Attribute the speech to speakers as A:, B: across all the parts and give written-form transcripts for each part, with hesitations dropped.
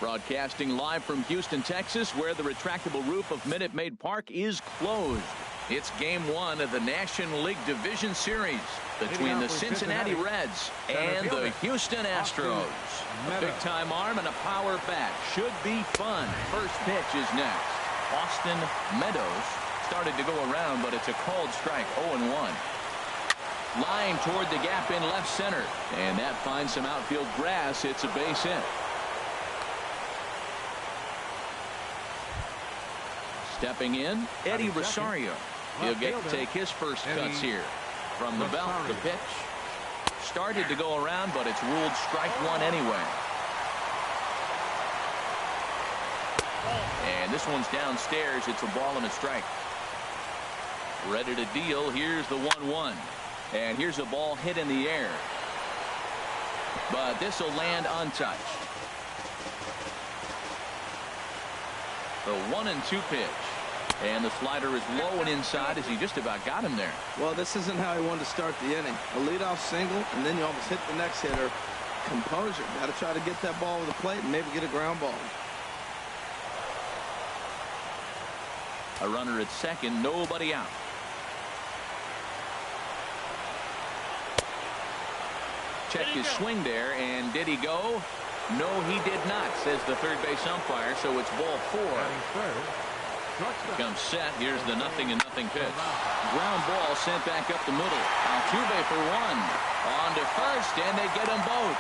A: Broadcasting live from Houston, Texas, where the retractable roof of Minute Maid Park is closed. It's Game 1 of the National League Division Series between the Cincinnati Reds and the Houston Astros. A big-time arm and a power bat. Should be fun. First pitch is next. Austin Meadows started to go around, but it's a called strike, 0-1. Line toward the gap in left center, and that finds some outfield grass. It's a base hit. Stepping in, Eddie Rosario. He'll get to take his first cuts here. From the belt, the pitch. Started to go around, but it's ruled strike one anyway. And this one's downstairs. It's a ball and a strike. Ready to deal. Here's the 1-1. And here's a ball hit in the air. But this will land untouched. The 1-2 pitch. And the slider is low and inside as he just about got him there.
B: Well, this isn't how he wanted to start the inning. A leadoff single, and then you almost hit the next hitter. Composure. Got to try to get that ball over the plate and maybe get a ground ball.
A: A runner at second, nobody out. Check his swing there, and did he go? No, he did not, says the third base umpire, so it's ball 4. Comes set. Here's the 0-0 pitch. Ground ball sent back up the middle. Altuve for one. On to first, and they get them both.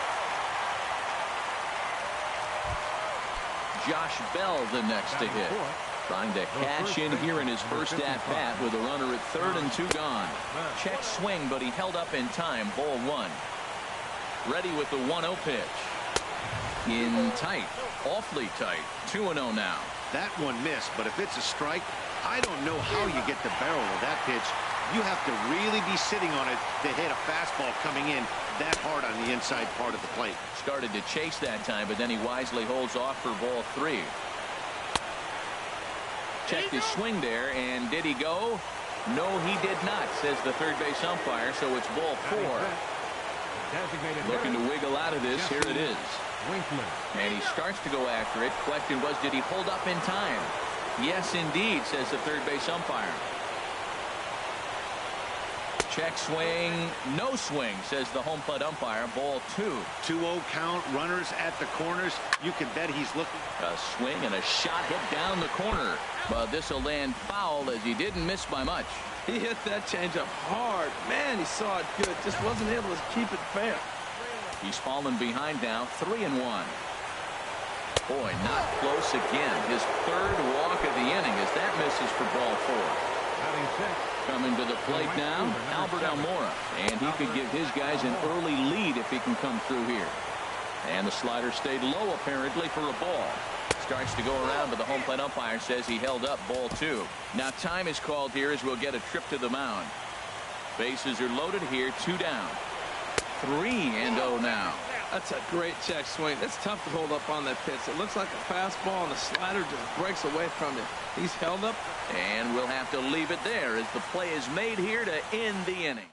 A: Josh Bell the next to hit. Trying to cash in here in his first at-bat with a runner at third and 2 gone. Check swing, but he held up in time. Ball 1. Ready with the 1-0 pitch. In tight. Awfully tight. 2-0 now.
C: That one missed, but if it's a strike, I don't know how you get the barrel of that pitch. You have to really be sitting on it to hit a fastball coming in that hard on the inside part of the plate.
A: Started to chase that time, but then he wisely holds off for ball 3. Checked his swing there, and did he go? No, he did not, says the third base umpire, so it's ball 4. Looking to wiggle out of this. Here it is. And he starts to go after it. Question was, did he hold up in time? Yes, indeed, says the third base umpire. Check swing. No swing, says the home plate umpire. Ball 2.
C: 2-0 count. Runners at the corners. You can bet he's looking.
A: A swing and a shot hit down the corner. But this will land foul as he didn't miss by much.
B: He hit that changeup hard. Man, he saw it good. Just wasn't able to keep it fair.
A: He's fallen behind now, 3-1. Boy, not close again. His third walk of the inning as that misses for ball 4. Coming to the plate now, Albert Almora. And he could give his guys an early lead if he can come through here. And the slider stayed low apparently for a ball. Starts to go around, but the home plate umpire says he held up ball 2. Now time is called here as we'll get a trip to the mound. Bases are loaded here, 2 down. 3-0 now.
B: That's a great check swing. It's tough to hold up on that pitch. It looks like a fastball, and the slider just breaks away from it. He's held up.
A: And we'll have to leave it there as the play is made here to end the inning.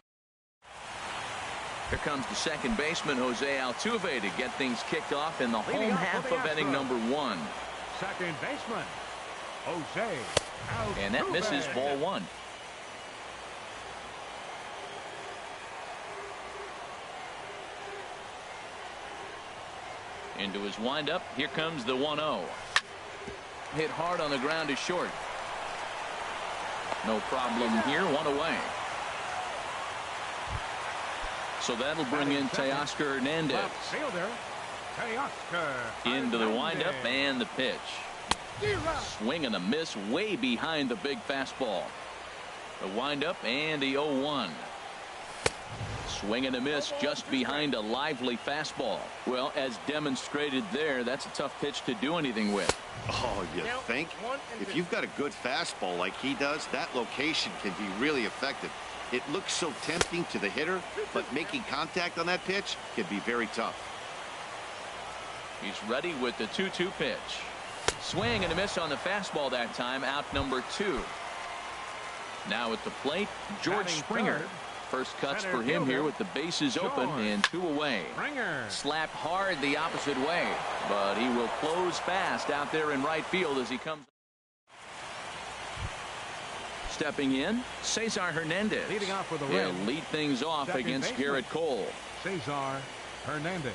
A: Here comes the second baseman, Jose Altuve, to get things kicked off in the home half of inning number 1.
D: Second baseman, Jose Altuve.
A: And that misses ball 1. Into his windup. Here comes the 1-0. Hit hard on the ground to short. No problem here. 1 away. So that'll bring in Teoscar Hernandez. Into the windup and the pitch. Swing and a miss way behind the big fastball. The windup and the 0-1. Swing and a miss just behind a lively fastball. Well, as demonstrated there, that's a tough pitch to do anything with.
C: Oh, you think? If you've got a good fastball like he does, that location can be really effective. It looks so tempting to the hitter, but making contact on that pitch can be very tough.
A: He's ready with the 2-2 pitch. Swing and a miss on the fastball that time. Out number 2. Now at the plate, George Springer. First cuts for him here with the bases open and 2 away. Slapped hard the opposite way, but he will close fast out there in right field as he comes. Stepping in, Cesar Hernandez.
D: Leading off for the
A: He'll
D: Reds.
A: lead things off
D: Second
A: against
D: baseman.
A: Garrett Cole.
D: Cesar Hernandez.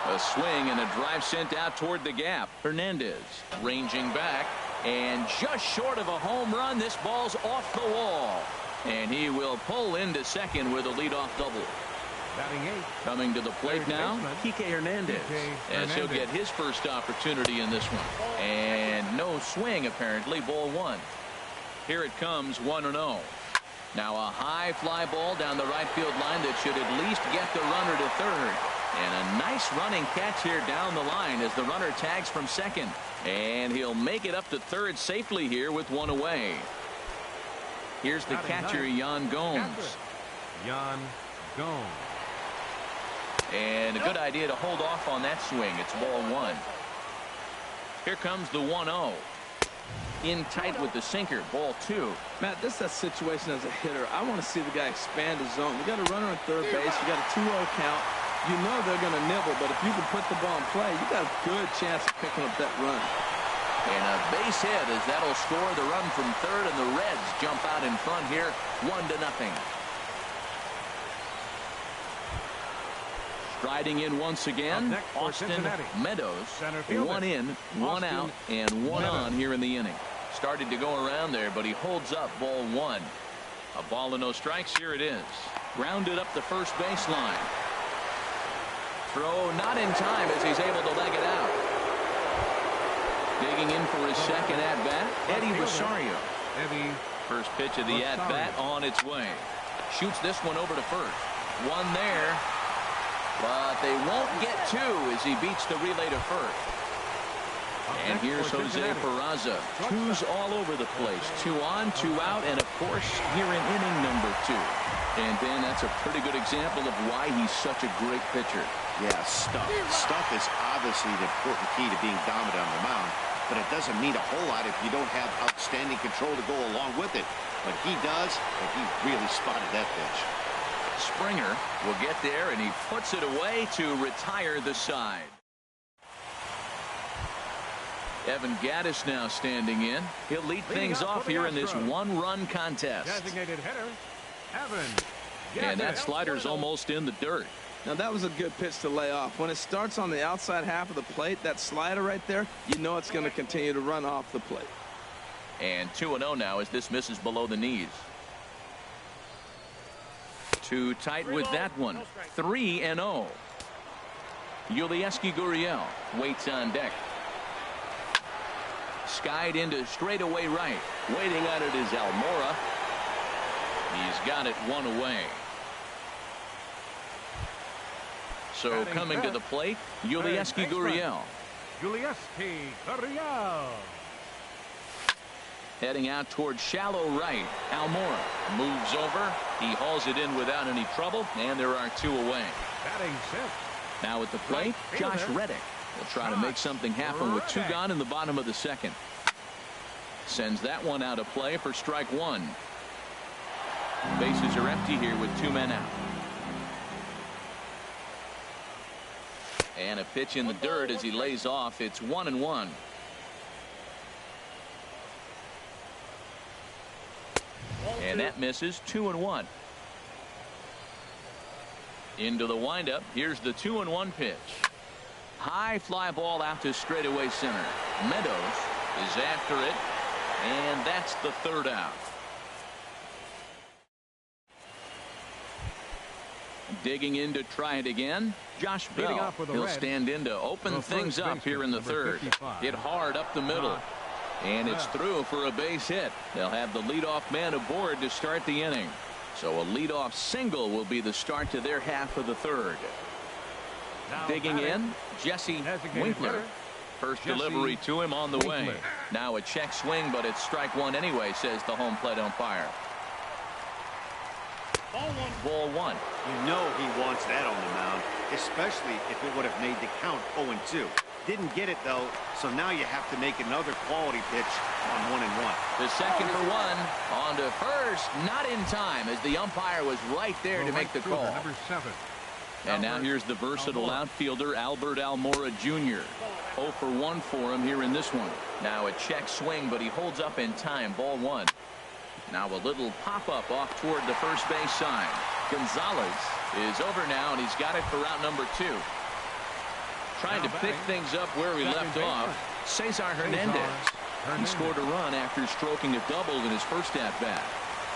A: A swing and a drive sent out toward the gap. Hernandez ranging back and just short of a home run. This ball's off the wall, and he will pull into second with a leadoff double.
D: Batting 8.
A: Coming to the plate
D: Third
A: now,
D: baseman.
A: Kike Hernandez,
D: Kike
A: as he'll
D: Hernandez.
A: get his first opportunity in this one. And no swing apparently. Ball 1. Here it comes, 1-0. Now a high fly ball down the right field line that should at least get the runner to third. And a nice running catch here down the line as the runner tags from second. And he'll make it up to third safely here with 1 away. Here's the catcher, Yan Gomes.
D: Yan Gomes.
A: And a good idea to hold off on that swing. It's ball 1. Here comes the 1-0. In tight with the sinker, ball 2.
B: Matt, this is that situation as a hitter. I want to see the guy expand his zone. You got a runner on third base. You got a 2-0 count. You know they're going to nibble, but if you can put the ball in play, you got a good chance of picking up that run.
A: And a base hit as that'll score the run from third, and the Reds jump out in front here, 1-0. Striding in once again, Austin Meadows. 1 in, 1 out, and 1 on here in the inning. Started to go around there, but he holds up ball 1. A ball and no strikes. Here it is. Grounded up the first baseline. Throw not in time as he's able to leg it out. Digging in for his second at-bat, Eddie Rosario. First pitch of the at-bat on its way. Shoots this one over to first. 1 there. But they won't get 2 as he beats the relay to first. And here's Jose Peraza. 2s all over the place. 2 on, 2 out, and of course here in inning number 2. And Dan, that's a pretty good example of why he's such a great pitcher.
C: Yeah, stuff. Stuff is obviously the important key to being dominant on the mound, but it doesn't mean a whole lot if you don't have outstanding control to go along with it. But he does, and he really spotted that pitch.
A: Springer will get there, and he puts it away to retire the side. Evan Gattis now standing in. He'll lead things off here in this 1-run contest.
D: Designated hitter, Evan Gattis.
A: And that slider's almost in the dirt.
B: Now that was a good pitch to lay off. When it starts on the outside half of the plate, that slider right there, you know it's going to continue to run off the plate.
A: And 2-0 now as this misses below the knees. Too tight with that one. 3-0. Yulieski Gurriel waits on deck. Skied into straightaway right. Waiting on it is Almora. He's got it 1 away. So coming to the plate, Yulieski Gurriel.
D: Yulieski Gurriel.
A: Heading out towards shallow right. Almora moves over. He hauls it in without any trouble, and there are 2 away.
D: Batting 6.
A: Now at the plate, Josh Reddick will try to make something happen with 2 gone in the bottom of the second. Sends that one out of play for strike 1. Bases are empty here with 2 men out. And a pitch in the dirt as he lays off. It's 1-1. And that misses. 2-1. Into the windup. Here's the 2-1 pitch. High fly ball out to straightaway center. Meadows is after it, and that's the 3rd out. Digging in to try it again. Josh Bell. He'll stand in to open things up here in the 3rd. Hit hard up the middle. And it's through for a base hit. They'll have the leadoff man aboard to start the inning. So a leadoff single will be the start to their half of the 3rd. Digging in, Jesse Winkler. First delivery to him on the way. Now a check swing, but it's strike 1 anyway, says the home plate umpire. Ball 1.
C: You know he wants that on the mound, especially if it would have made the count 0-2. Didn't get it, though, so now you have to make another quality pitch on 1-1.
A: The second for one. On to first. Not in time, as the umpire was right there to make the call.
D: Number 7.
A: And now here's the versatile outfielder, Albert Almora Jr. 0 for 1 for him here in this one. Now a check swing, but he holds up in time. Ball 1. Now a little pop-up off toward the first base side. Gonzalez is over now, and he's got it for out number 2. Trying to pick things up where he left off, Cesar Hernandez. He scored a run after stroking a double in his first at-bat.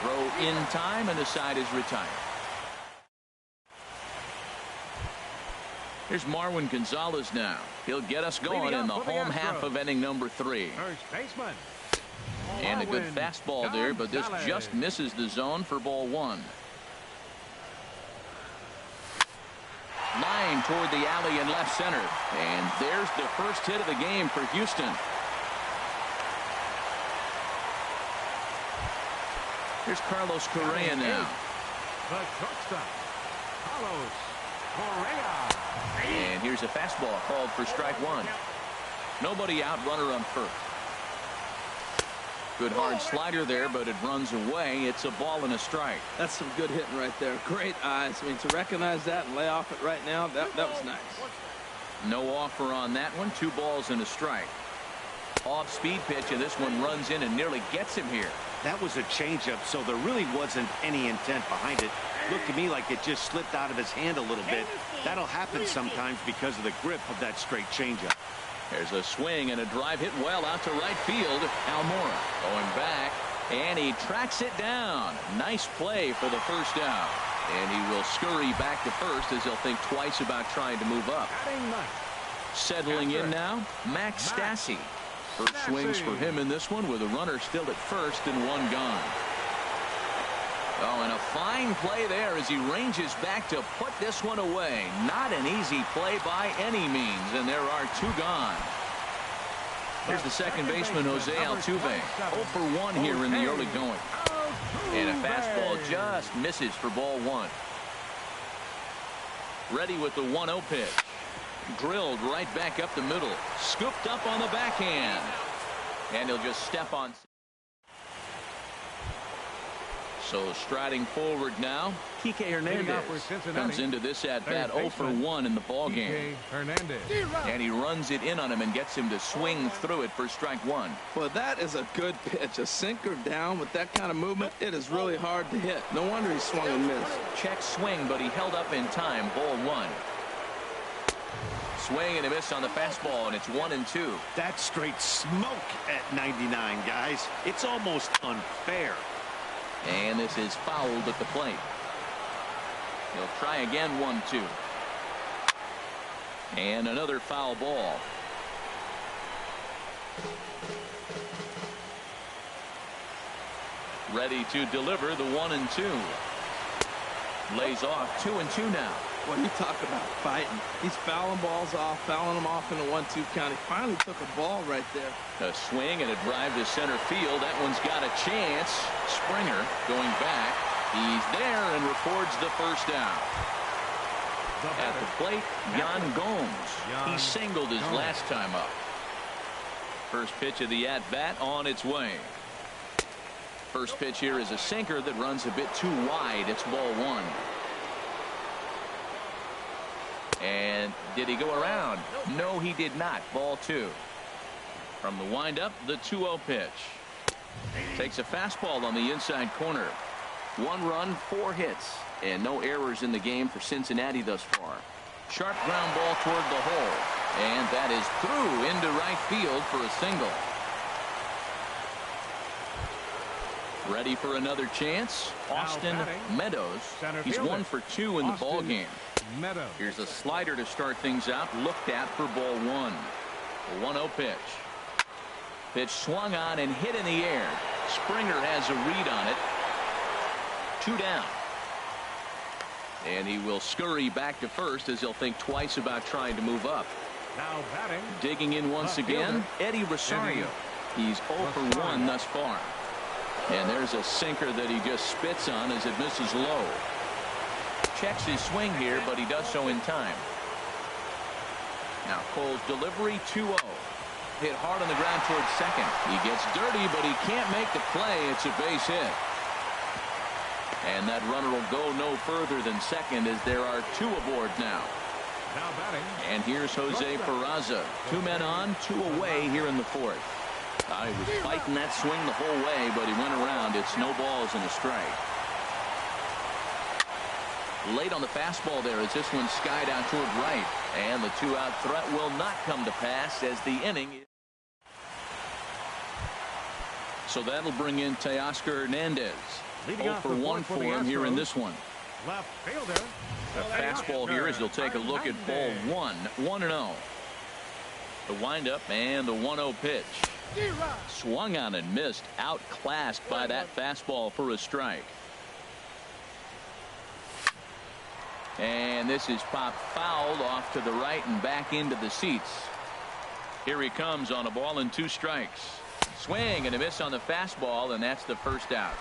A: Throw in time, and the side is retired. Here's Marwin Gonzalez now. He'll get us going in the home half of inning number 3.
D: First baseman.
A: And a good fastball there, but this just misses the zone for ball 1. Line toward the alley in left center. And there's the first hit of the game for Houston. Here's Carlos Correa now.
D: The shortstop, Carlos Correa.
A: And here's a fastball called for strike 1. Nobody out, runner on first. Good hard slider there, but it runs away. It's a ball and a strike.
B: That's some good hitting right there. Great eyes. I mean, to recognize that and lay off it right now, that was nice.
A: No offer on that one. 2 balls and a strike. Off-speed pitch, and this one runs in and nearly gets him here.
C: That was a changeup, so there really wasn't any intent behind it. Looked to me like it just slipped out of his hand a little bit. That'll happen sometimes because of the grip of that straight changeup.
A: There's a swing and a drive hit well out to right field. Almora going back, and he tracks it down. Nice play for the first out. And he will scurry back to first as he'll think twice about trying to move up. Settling in now, Max Stassi. First swings for him in this one with a runner still at first and 1 gone. Oh, and a fine play there as he ranges back to put this one away. Not an easy play by any means, and there are 2 gone. Here's the second baseman, Jose Altuve. 0 for 1 here in the early going. And a fastball just misses for ball 1. Ready with the 1-0 pitch. Drilled right back up the middle. Scooped up on the backhand. And he'll just step on. So striding forward now, Kike Hernandez comes into this at-bat 0 for 1 in the ballgame. And he runs it in on him and gets him to swing through it for strike 1.
B: Well, that is a good pitch. A sinker down with that kind of movement, it is really hard to hit. No wonder he swung and missed.
A: Check swing, but he held up in time. Ball 1. Swing and a miss on the fastball, and it's 1-2.
C: That's straight smoke at 99, guys. It's almost unfair.
A: And this is fouled at the plate. He'll try again. 1-2. And another foul ball. Ready to deliver the 1-2. Lays off 2-2 now.
B: When you talk about fighting, he's fouling balls off, fouling them off in the 1-2 count. He finally took a ball right there.
A: A swing and a drive to center field. That one's got a chance. Springer going back. He's there and records the first out. At the plate, Yan Gomes. He singled his last time up. First pitch of the at-bat on its way. First pitch here is a sinker that runs a bit too wide. It's ball 1. And did he go around? No, he did not. Ball 2. From the windup, the 2-0 pitch. Takes a fastball on the inside corner. 1 run, 4 hits, and no errors in the game for Cincinnati thus far. Sharp ground ball toward the hole, and that is through into right field for a single. Ready for another chance? Austin Meadows. He's 1 for 2 in the ball game. Here's a slider to start things out. Looked at for ball 1. A 1-0 pitch. Pitch swung on and hit in the air. Springer has a read on it. 2 down. And he will scurry back to first as he'll think twice about trying to move up.
D: Now batting.
A: Digging in once again, Eddie Rosario. He's 0 for 1 thus far. And there's a sinker that he just spits on as it misses low. Checks his swing here, but he does so in time. Now Cole's delivery 2-0. Hit hard on the ground towards second. He gets dirty, but he can't make the play. It's a base hit. And that runner will go no further than second as there are 2 aboard now.
D: Now batting.
A: And here's Jose Peraza. 2 men on, 2 away here in the 4th. He was fighting that swing the whole way, but he went around. It's no balls and a strike. Late on the fastball there as this one skied out toward right. And the 2-out threat will not come to pass as the inning. So that'll bring in Teoscar Hernandez. 0 for 1 for him here in this one.
D: Left fielder.
A: The fastball here as they'll take a look at ball 1. 1-0. The windup and the 1-0 pitch. Swung on and missed. Outclassed by that fastball for a strike. And this is popped fouled off to the right and back into the seats. Here he comes on a ball and 2 strikes. Swing and a miss on the fastball, and that's the first out.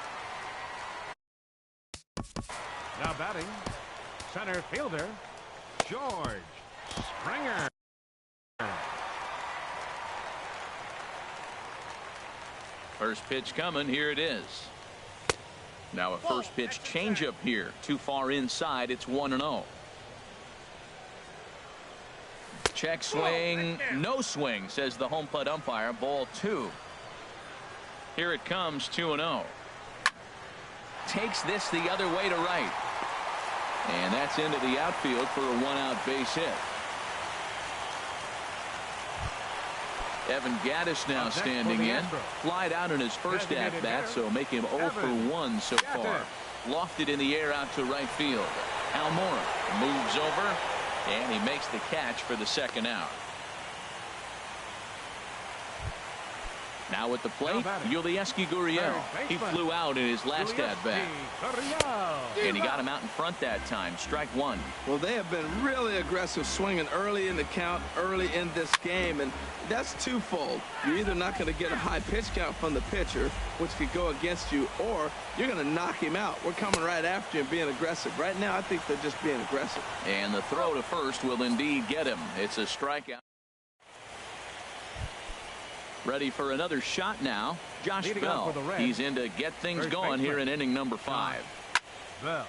D: Now batting. Center fielder. George Springer.
A: First pitch coming. Here it is. Now a first pitch changeup here. Too far inside. It's 1-0. Check swing. No swing, says the home plate umpire. Ball 2. Here it comes. 2-0. Takes this the other way to right. And that's into the outfield for a 1-out base hit. Evan Gaddis now standing in. Flied out in his first at-bat, so make him 0 for 1 so far. Lofted in the air out to right field. Almora moves over, and he makes the catch for the 2nd out. Now at the plate, Yulieski Gurriel. He flew out in his last at-bat. And he got him out in front that time. Strike 1.
B: Well, they have been really aggressive swinging early in the count, early in this game, and that's twofold. You're either not going to get a high pitch count from the pitcher, which could go against you, or you're going to knock him out. We're coming right after you and being aggressive. Right now, I think they're just being aggressive.
A: And the throw to first will indeed get him. It's a strikeout. Ready for another shot now. Josh Bell. He's in to get things going here in inning number 5.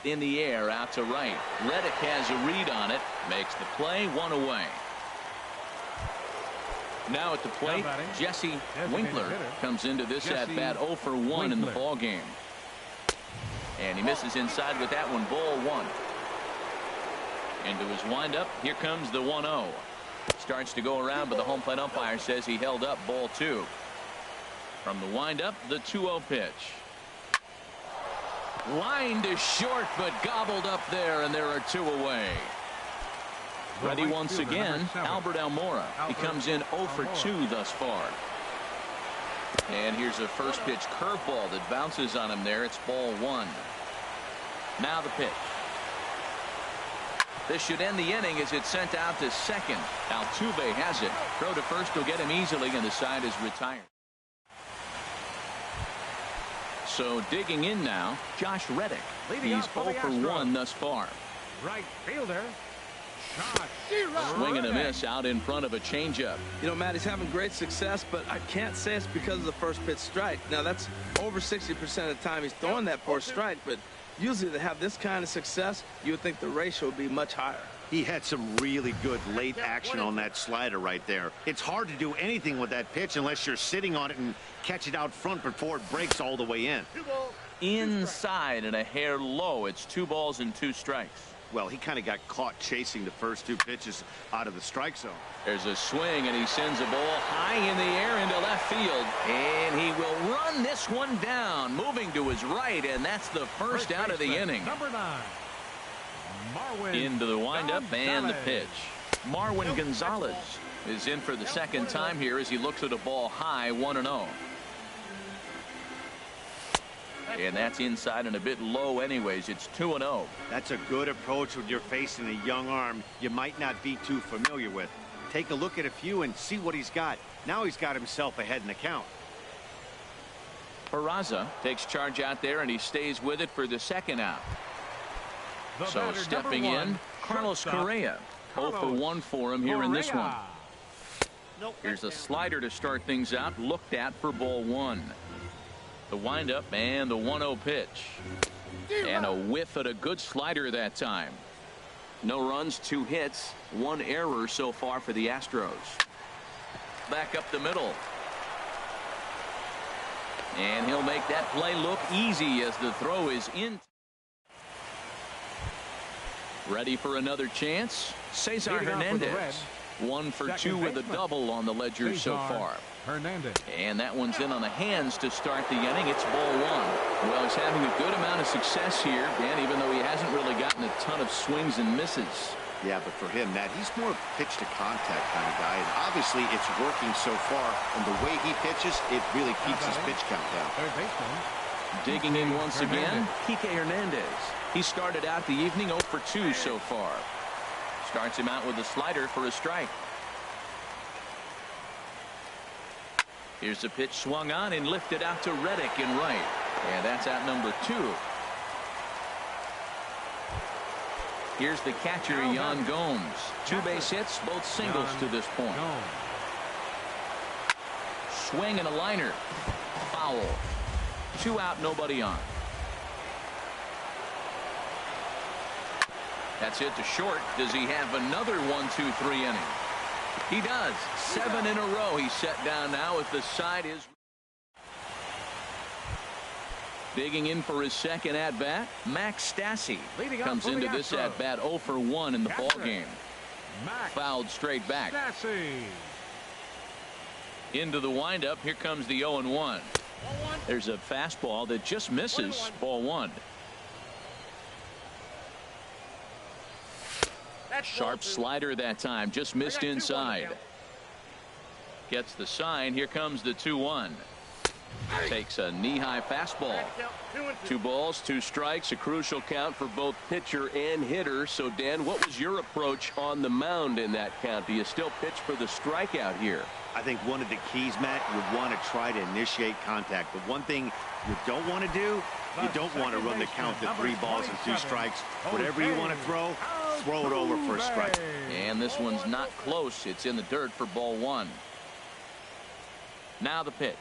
A: In the air out to right. Reddick has a read on it. Makes the play. 1 away. Now at the plate, Jesse Winkler comes into this at-bat 0 for 1 in the ball game. And he misses inside with that one. Ball 1. Into his windup. Here comes the 1-0. Starts to go around, but the home plate umpire says he held up. Ball 2. From the windup, the 2-0 pitch. Line to short, but gobbled up there, and there are 2 away. Ready once again, Albert Almora. He comes in 0 for 2 thus far. And here's a first pitch curveball that bounces on him there. It's ball 1. Now the pitch. This should end the inning as it's sent out to second. Altuve has it. Throw to first will get him easily, and the side is retired. So digging in now, Josh Reddick. He's 0 for 1 thus far.
D: Right fielder. Shot.
B: Swing and a miss out in front of a changeup. You know, Matt, he's having great success, but I can't say it's because of the first pitch strike. Now, that's over 60% of the time he's throwing that for a strike, but usually to have this kind of success, you would think the ratio would be much higher.
C: He had some really good late action on that slider right there. It's hard to do anything with that pitch unless you're sitting on it and catch it out front before it breaks all the way in.
A: Inside and a hair low. It's 2 balls and 2 strikes.
C: Well, he kind of got caught chasing the first 2 pitches out of the strike zone.
A: There's a swing, and he sends a ball high in the air into left field. And he will run this one down, moving to his right, and that's the first out of the inning.
D: Number 9. Marwin
A: into the windup and the pitch. Marwin Gonzalez is in for the 2nd time here as he looks at a ball high. 1-0. And that's inside and a bit low anyways. It's 2-0.
C: That's a good approach when you're facing a young arm you might not be too familiar with. Take a look at a few and see what he's got. Now he's got himself ahead in the count.
A: Peraza takes charge out there, and he stays with it for the 2nd out. So stepping in, Carlos Correa. 0 for 1 for him here in this one. Here's a slider to start things out, looked at for ball 1. The windup and the 1-0 pitch. And a whiff at a good slider that time. No runs, 2 hits, 1 error so far for the Astros. Back up the middle. And he'll make that play look easy as the throw is in. Ready for another chance? Cesar Hernandez. 1 for 2 with a double on the ledger so far.
D: Hernandez.
A: And that one's in on the hands to start the inning. It's ball 1. Well, he's having a good amount of success here, Dan, even though he hasn't really gotten a ton of swings and misses.
C: Yeah, but for him, Matt, he's more pitch to contact kind of guy, and obviously it's working so far, and the way he pitches, it really keeps his pitch count down.
D: Third baseman.
A: Digging in once again, Kike Hernandez. He started out the evening 0 for 2 so far. Starts him out with a slider for a strike. Here's a pitch swung on and lifted out to Reddick in right. And that's out number 2. Here's the catcher, Yan Gomes. 2 base hits, both singles to this point. Swing and a liner. Foul. 2 out, nobody on. That's it to short. Does he have another 1-2-3 inning? He does. 7 in a row. He's set down now as the side is. Digging in for his second at-bat, Max Stassi comes into this at-bat 0 for 1 in the ball game. Fouled straight back. Into the windup. Here comes the 0-1. There's a fastball that just misses. Ball 1. Sharp slider that time, just missed inside. Gets the sign. Here comes the 2-1. Takes a knee-high fastball. 2 balls, 2 strikes, a crucial count for both pitcher and hitter. So, Dan, what was your approach on the mound in that count? Do you still pitch for the strikeout here?
C: I think one of the keys, Matt, you want to try to initiate contact. But one thing you don't want to do, you don't want to run the count to 3 balls and 2 strikes. Whatever you want to throw it over for a strike.
A: And this one's not close. It's in the dirt for ball 1. Now the pitch.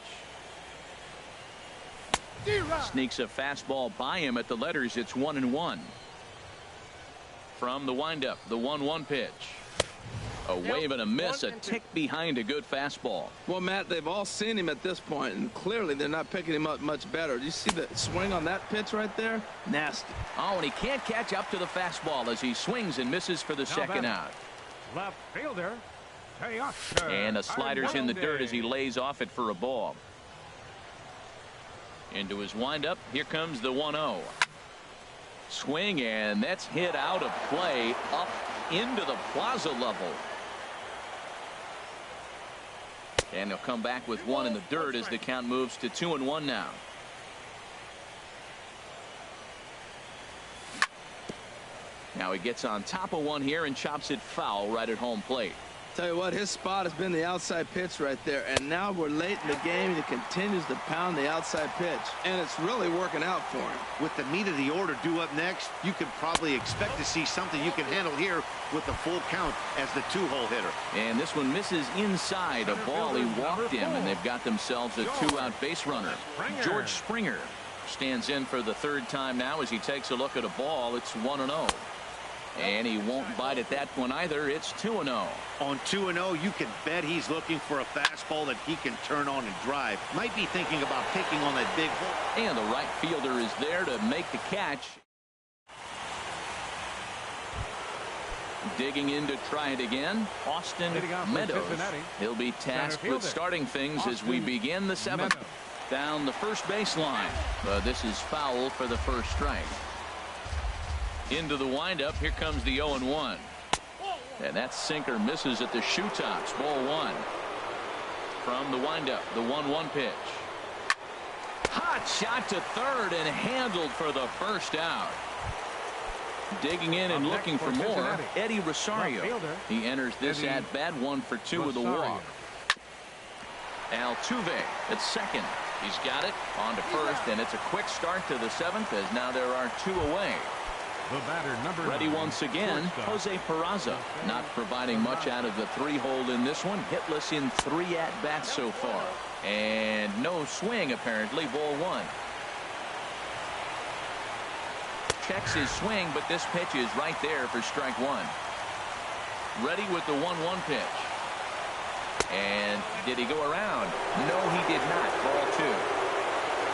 A: Sneaks a fastball by him at the letters. It's 1-1. From the windup, the 1-1 pitch. A wave and a miss, a tick behind a good fastball.
B: Well, Matt, they've all seen him at this point, and clearly they're not picking him up much better. Do you see the swing on that pitch right there? Nasty.
A: Oh, and he can't catch up to the fastball as he swings and misses for the second out.
D: Left fielder.
A: And the slider's in the dirt as he lays off it for a ball. Into his windup. Here comes the 1-0. Swing, and that's hit out of play up into the plaza level. And he'll come back with 1 in the dirt as the count moves to 2-1 now. Now he gets on top of one here and chops it foul right at home plate.
B: Tell you what, his spot has been the outside pitch right there, and now we're late in the game and he continues to pound the outside pitch, and it's really working out for him.
C: With the meat of the order due up next, you could probably expect to see something you can handle here with the full count as the 2-hole hitter.
A: And this one misses inside a ball. He walked him, and they've got themselves a 2-out base runner. George Springer stands in for the 3rd time now as he takes a look at a ball. It's 1-0. And he won't bite at that one either. It's 2-0.
C: On 2-0, you can bet he's looking for a fastball that he can turn on and drive. Might be thinking about picking on that big hole.
A: And the right fielder is there to make the catch. Digging in to try it again, Austin Meadows. He'll be tasked with starting things as we begin the 7th. Down the first baseline. This is foul for the first strike. Into the windup. Here comes the 0-1. And that sinker misses at the shoe tops. Ball 1. From the windup, the 1-1 pitch. Hot shot to third and handled for the first out. Digging in and looking for more, Eddie Rosario. He enters this at-bat 1 for 2 with a walk. Altuve at second. He's got it on to first, and it's a quick start to the 7th as now there are 2 away.
D: The batter, number
A: Ready
D: 9,
A: once again,
D: shortstop.
A: Jose Peraza. Not providing much out of the 3-hole in this one. Hitless in 3 at-bats so far. And no swing, apparently. Ball 1. Checks his swing, but this pitch is right there for strike 1. Ready with the 1-1 pitch. And did he go around? No, he did not. Ball 2.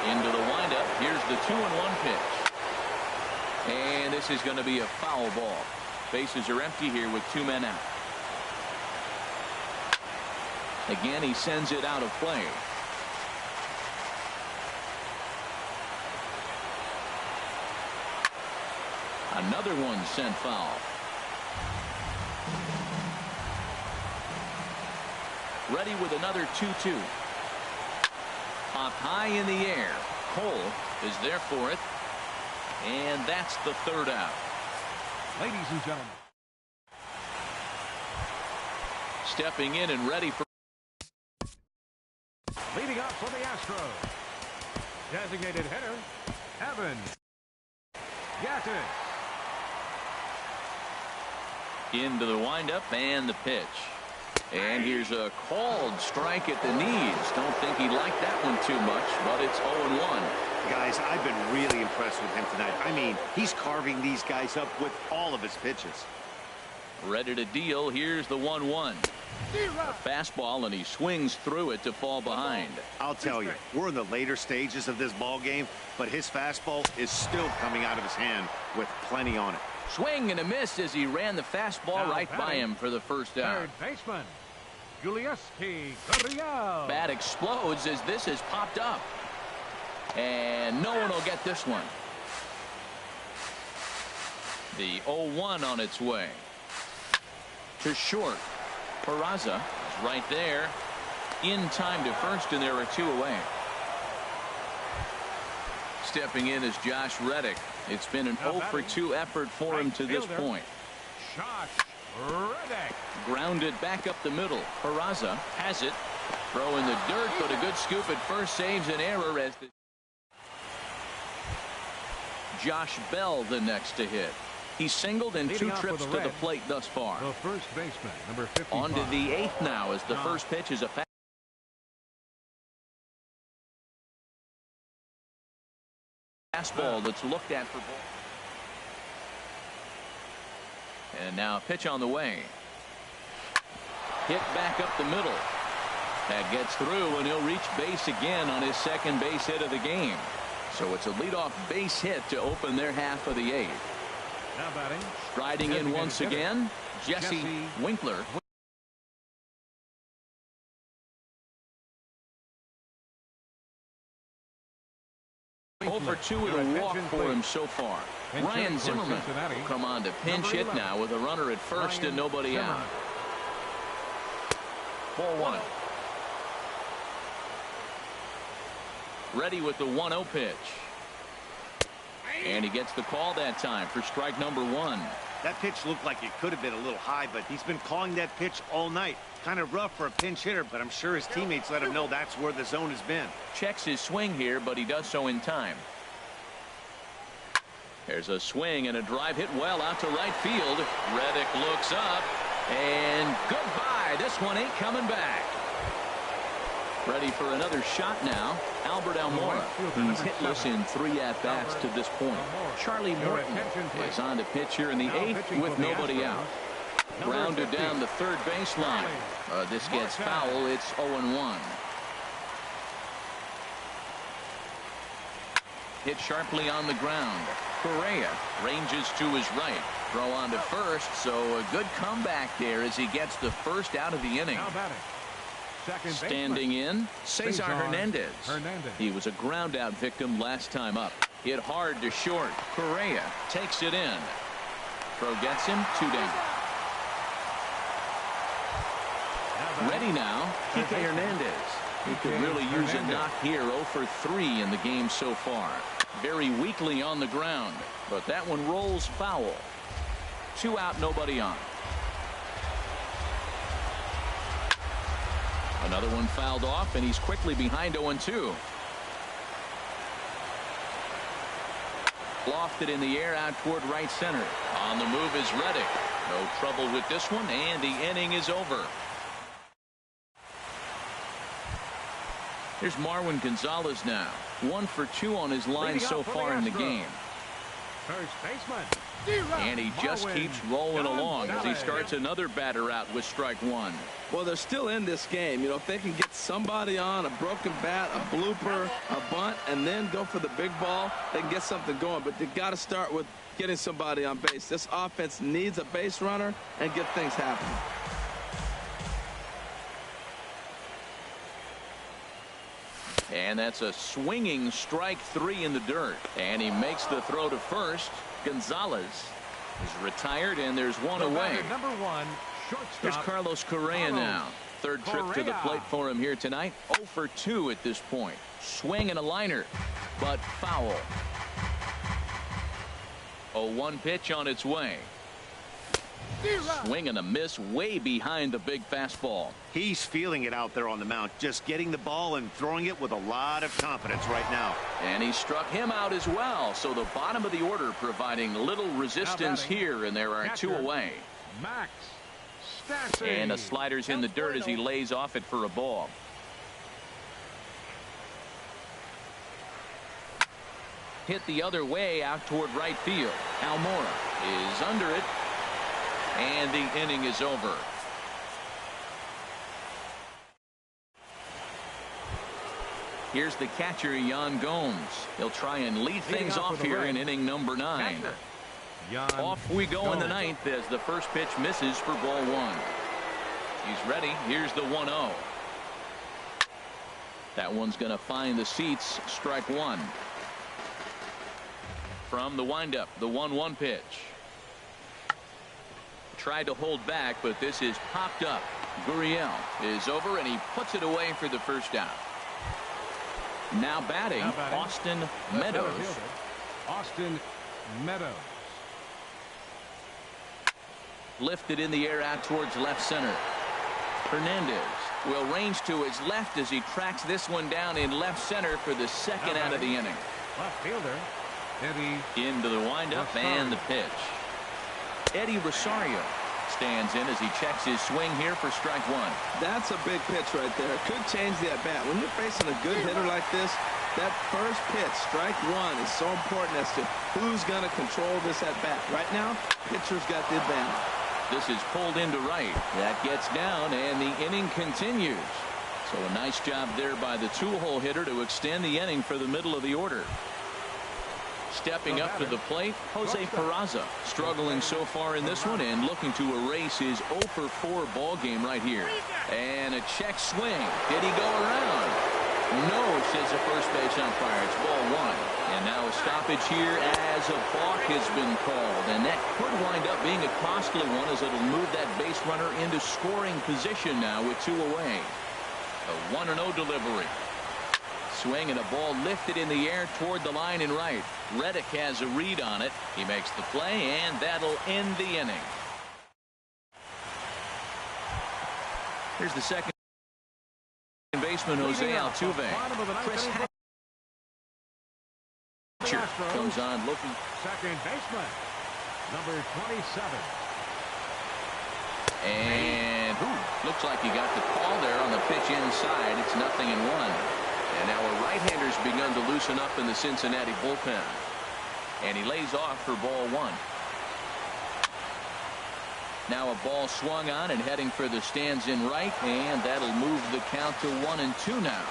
A: Into the windup. Here's the 2-1 pitch. And this is going to be a foul ball. Bases are empty here with 2 men out. Again, he sends it out of play. Another one sent foul. Ready with another 2-2. Up high in the air. Cole is there for it. And that's the 3rd out.
D: Ladies and gentlemen.
A: Stepping in and ready for.
D: Leading up for the Astros. Designated hitter, Evan Gattis.
A: Into the windup and the pitch. And here's a called strike at the knees. Don't think he liked that one too much, but it's 0-1.
C: Guys, I've been really impressed with him tonight. I mean, he's carving these guys up with all of his pitches.
A: Ready to deal. Here's the 1-1. A fastball, and he swings through it to fall behind.
C: I'll tell you, we're in the later stages of this ball game, but his fastball is still coming out of his hand with plenty on it.
A: Swing and a miss as he ran the fastball
D: Now
A: right by him for the first out.
D: Third baseman, Julieski Gurriel.
A: Bat explodes as this has popped up. And no one will get this one. The 0-1 on its way. To short. Peraza is right there. In time to first, and there are 2 away. Stepping in is Josh Reddick. It's been an 0-for-2 effort for him to this point.
D: Josh Reddick.
A: Grounded back up the middle. Peraza has it. Throw in the dirt, but a good scoop at first saves an error as the Josh Bell the next to hit. He singled in 2 trips to the plate thus far.
D: The first baseman, number 55.
A: On to the 8th now as the first pitch is a fastball that's looked at for ball. And now a pitch on the way. Hit back up the middle. That gets through, and he'll reach base again on his second base hit of the game. So it's a leadoff base hit to open their half of the 8th.
D: Now batting.
A: Striding in once again, Jesse Winkler. 0-for-2 with a walk for him so far. Ryan Zimmerman will come on to pinch hit now with a runner at first and nobody out. Ball 1. Ready with the 1-0 pitch. And he gets the call that time for strike number 1.
C: That pitch looked like it could have been a little high, but he's been calling that pitch all night. Kind of rough for a pinch hitter, but I'm sure his teammates let him know that's where the zone has been.
A: Checks his swing here, but he does so in time. There's a swing and a drive hit well out to right field. Reddick looks up, and goodbye. This one ain't coming back. Ready for another shot now. Albert Almora. He's hitless in 3 at-bats to this point. Charlie Morton is on to pitch here in the 8th with nobody out. Grounded down the third baseline. This gets foul. It's 0-1. Hit sharply on the ground. Correa ranges to his right. Throw on to first, so a good comeback there as he gets the first out of the inning. Standing in, Cesar Hernandez. He was a ground out victim last time up. Hit hard to short. Correa takes it in. Throw gets him 2 down. Ready now, Kike Hernandez. He could really use a knock here. 0-for-3 in the game so far. Very weakly on the ground, but that one rolls foul. 2 out, nobody on. Another one fouled off, and he's quickly behind 0-2. Lofted in the air out toward right center. On the move is Reddick. No trouble with this one, and the inning is over. Here's Marwin Gonzalez now. 1 for 2 on his line so far in the game.
D: First baseman.
A: And he just keeps rolling along as he starts another batter out with strike 1.
B: Well, they're still in this game. You know, if they can get somebody on, a broken bat, a blooper, a bunt, and then go for the big ball, they can get something going. But they got to start with getting somebody on base. This offense needs a base runner and get things happening.
A: And that's a swinging strike 3 in the dirt. And he makes the throw to first. Gonzalez is retired, and there's one away.
D: Number 1, shortstop.
A: Here's Carlos Correa now. Third trip to the plate for him here tonight. 0 for 2 at this point. Swing and a liner, but foul. 0-1 pitch on its way. Swing and a miss way behind the big fastball.
C: He's feeling it out there on the mound, just getting the ball and throwing it with a lot of confidence right now.
A: And he struck him out as well. So the bottom of the order providing little resistance here, and there are 2 away.
D: Max Stassi.
A: And a slider's in the dirt as he lays off it for a ball. Hit the other way out toward right field. Almora is under it. And the inning is over. Here's the catcher, Yan Gomes. He'll try and lead things off here in inning number 9. Off we go in the 9th as the first pitch misses for ball 1. He's ready. Here's the 1-0. That one's going to find the seats. Strike 1. From the windup, the 1-1 pitch. Tried to hold back, but this is popped up. Gurriel is over, and he puts it away for the first out. Now batting, Austin Meadows.
D: Austin Meadows.
A: Lifted in the air out towards left center. Hernandez will range to his left as he tracks this one down in left center for the second out of the inning.
D: Left fielder, Eddie.
A: Into the windup and the pitch. Eddie Rosario stands in as he checks his swing here for strike 1.
B: That's a big pitch right there. Could change the at-bat. When you're facing a good hitter like this, that first pitch, strike 1, is so important as to who's going to control this at-bat. Right now, pitcher's got the advantage.
A: This is pulled into right. That gets down, and the inning continues. So a nice job there by the two-hole hitter to extend the inning for the middle of the order. Stepping up to the plate, Jose Peraza, struggling so far in this one and looking to erase his 0 for 4 ball game right here. And a check swing. Did he go around? No, says the first base umpire. It's ball 1. And now a stoppage here as a balk has been called. And that could wind up being a costly one as it'll move that base runner into scoring position now with 2 away. A 1-0 delivery. Swing and a ball lifted in the air toward the line and right. Reddick has a read on it. He makes the play, and that'll end the inning. Here's the second baseman, Jose Altuve. Chris Hatcher comes on looking.
D: Second baseman, number 27.
A: And looks like he got the call there on the pitch inside. It's 0-1. And now a right-hander's begun to loosen up in the Cincinnati bullpen. And he lays off for ball 1. Now a ball swung on and heading for the stands in right, and that'll move the count to 1-2 now.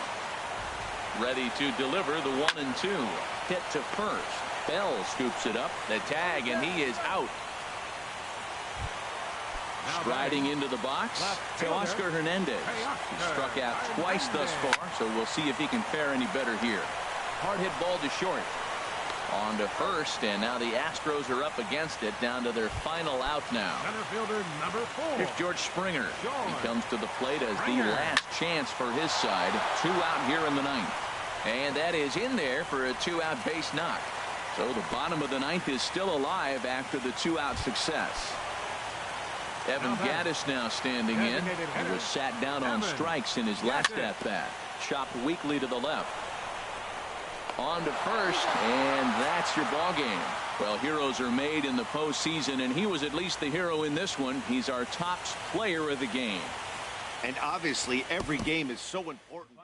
A: Ready to deliver the 1-2. Hit to first. Bell scoops it up. The tag, and he is out. Striding into the box, Teoscar Hernandez. He struck out twice thus far, so we'll see if he can fare any better here. Hard hit ball to short. On to first, and now the Astros are up against it, down to their final out now.
D: Center fielder number 4.
A: Here's George Springer. He comes to the plate as the last chance for his side. 2 out here in the 9th. And that is in there for a 2-out base knock. So the bottom of the 9th is still alive after the 2-out success. Evan Gattis now standing in. He was sat down on strikes in his last at-bat. Chopped weakly to the left. On to first, and that's your ball game. Well, heroes are made in the postseason, and he was at least the hero in this one. He's our top player of the game.
C: And obviously, every game is so important.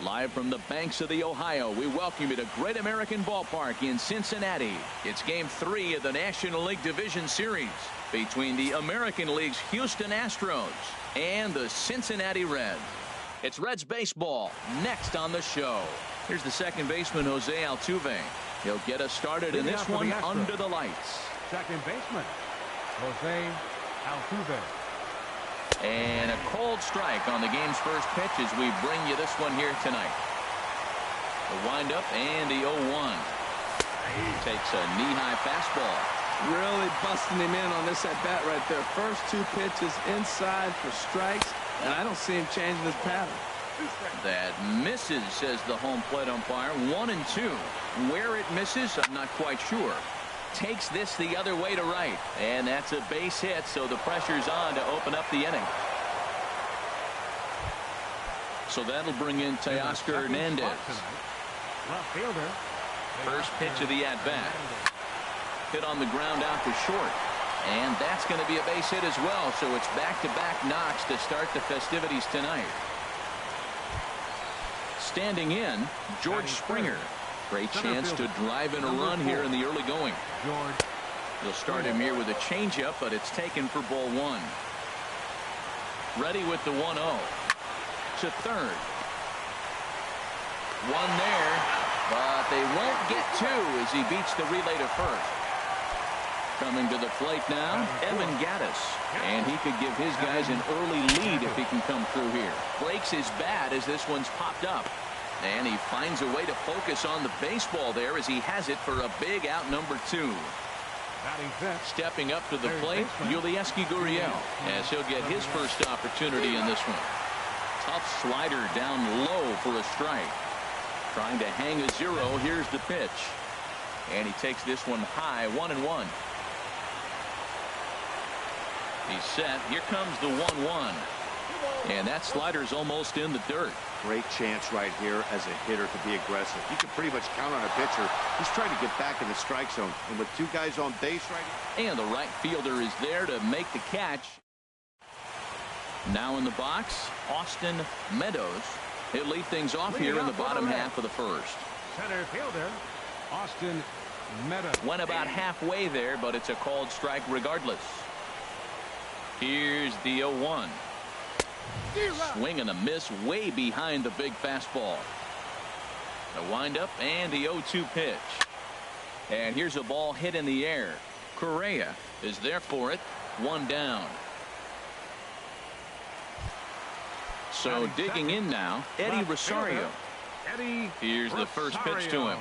A: Live from the banks of the Ohio, we welcome you to Great American Ballpark in Cincinnati. It's Game 3 of the National League Division Series between the American League's Houston Astros and the Cincinnati Reds. It's Reds baseball next on the show. Here's the second baseman, Jose Altuve. He'll get us started in this one under the lights.
D: Second baseman, Jose Altuve.
A: And a cold strike on the game's first pitch as we bring you this one here tonight. The windup and the 0-1. Takes a knee-high fastball.
B: Really busting him in on this at-bat right there. First two pitches inside for strikes, and I don't see him changing his pattern.
A: That misses, says the home plate umpire. 1-2. Where it misses, I'm not quite sure. Takes this the other way to right, and that's a base hit, so the pressure's on to open up the inning. So that'll bring in Teoscar Hernandez.
D: Left fielder.
A: First pitch of the at-bat. Hit on the ground out to short, and that's going to be a base hit as well, so it's back-to-back knocks to start the festivities tonight. Standing in, George Springer. Great chance to drive in a run here in the early going. They'll start him here with a changeup, but it's taken for ball one. Ready with the 1-0. To third. One there, but they won't get two as he beats the relay to first. Coming to the plate now, Evan Gattis. And he could give his guys an early lead if he can come through here. Breaks his bat as this one's popped up. And he finds a way to focus on the baseball there as he has it for a big out number 2. Stepping up to the plate, Yulieski Gurriel, as he'll get his first opportunity in this one. Tough slider down low for a strike. Trying to hang a 0. Here's the pitch. And he takes this one high, 1-1. He's set. Here comes the 1-1. And that slider's almost in the dirt.
C: Great chance right here as a hitter to be aggressive. You can pretty much count on a pitcher. He's trying to get back in the strike zone. And with two guys on base right here.
A: And the right fielder is there to make the catch. Now in the box, Austin Meadows. He'll lead things off here in the bottom half of the first.
D: Center fielder, Austin Meadows.
A: Went about halfway there, but it's a called strike regardless. Here's the 0-1. Swing and a miss way behind the big fastball. The windup and the 0-2 pitch. And here's a ball hit in the air. Correa is there for it. One down. So digging in now, Eddie Rosario. Here's the first pitch to him.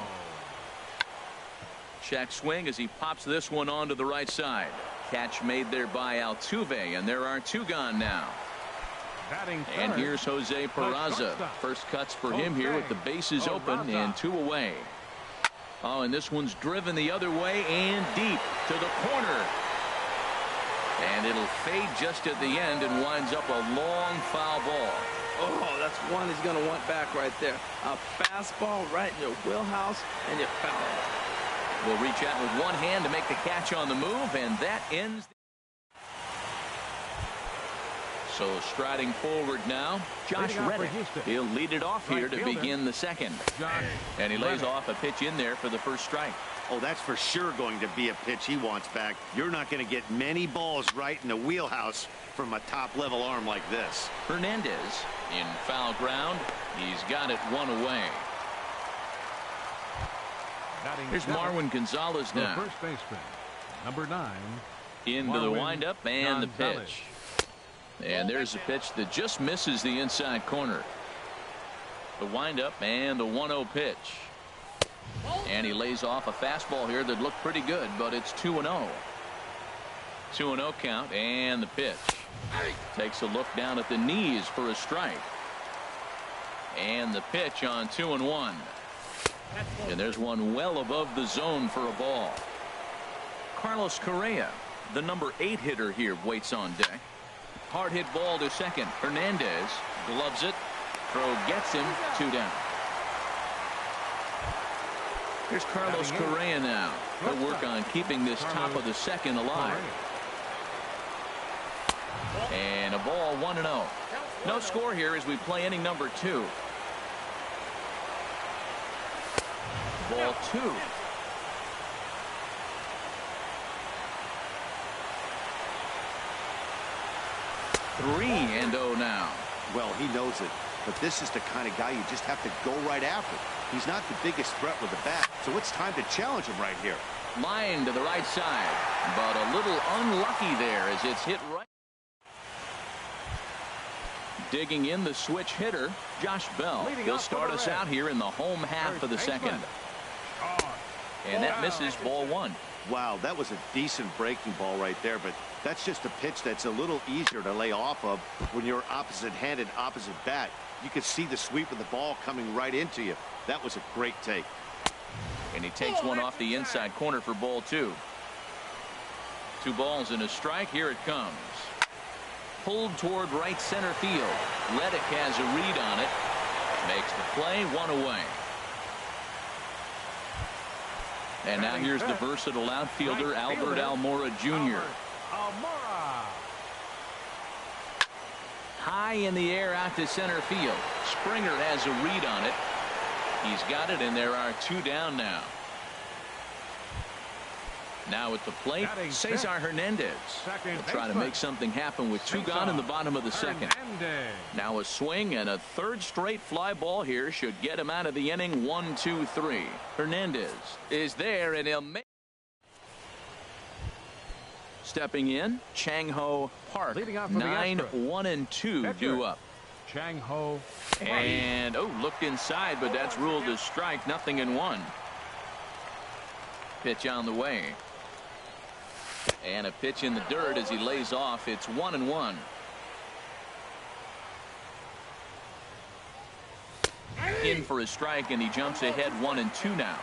A: Check swing as he pops this one onto the right side. Catch made there by Altuve, and there are two gone now. And here's Jose Peraza. First cuts for him here with the bases open and two away. Oh, and this one's driven the other way and deep to the corner. And it'll fade just at the end and winds up a long foul ball.
B: Oh, that's one he's going to want back right there. A fastball right in your wheelhouse, and you foul it.
A: Will reach out with one hand to make the catch on the move, and that ends. So striding forward now, Josh Reddick. He'll lead it off here to begin the second. And he lays off a pitch in there for the first strike.
C: Oh, that's for sure going to be a pitch he wants back. You're not going to get many balls right in the wheelhouse from a top-level arm like this.
A: Hernandez in foul ground. He's got it one away. Here's Marwin Gonzalez now.
D: First baseman, number 9.
A: Into the windup and the pitch. And there's a pitch that just misses the inside corner. The windup and the 1-0 pitch. And he lays off a fastball here that looked pretty good, but it's 2-0. 2-0 count and the pitch. Takes a look down at the knees for a strike. And the pitch on 2-1. And there's one well above the zone for a ball. Carlos Correa, the number 8 hitter here, waits on deck. Hard hit ball to second. Hernandez gloves it. Throw gets him. 2 down. Here's Carlos Correa now. He'll work on keeping this top of the second alive. And a ball 1-0. No score here as we play inning number 2. Ball 2. 3-0 now.
C: Well, he knows it, but this is the kind of guy you just have to go right after. He's not the biggest threat with the bat, so it's time to challenge him right here.
A: Line to the right side, but a little unlucky there as it's hit right. Digging in the switch hitter, Josh Bell. He'll start us out here in the home half of the second. And that misses ball 1.
C: Wow, that was a decent breaking ball right there, but that's just a pitch that's a little easier to lay off of when you're opposite-handed, opposite bat. You can see the sweep of the ball coming right into you. That was a great take.
A: And he takes one off the inside corner for ball 2. 2 balls and a strike. Here it comes. Pulled toward right center field. Reddick has a read on it. Makes the play. 1 away. And now here's the versatile outfielder, Albert Almora Jr. High in the air out to center field. Springer has a read on it. He's got it, and there are 2 down now. Now at the plate, Cesar Hernandez. He'll try to make something happen with 2 gone in the bottom of the second. Now a swing and a 3rd straight fly ball here should get him out of the inning. 1-2-3. Hernandez is there, and he'll make. Stepping in, Chang-Ho Park. 9-1-2 due up.
D: Chang-Ho.
A: And looked inside, but that's ruled a strike. 0-1. Pitch on the way. And a pitch in the dirt as he lays off. It's 1-1. In for a strike, and he jumps ahead 1-2 now.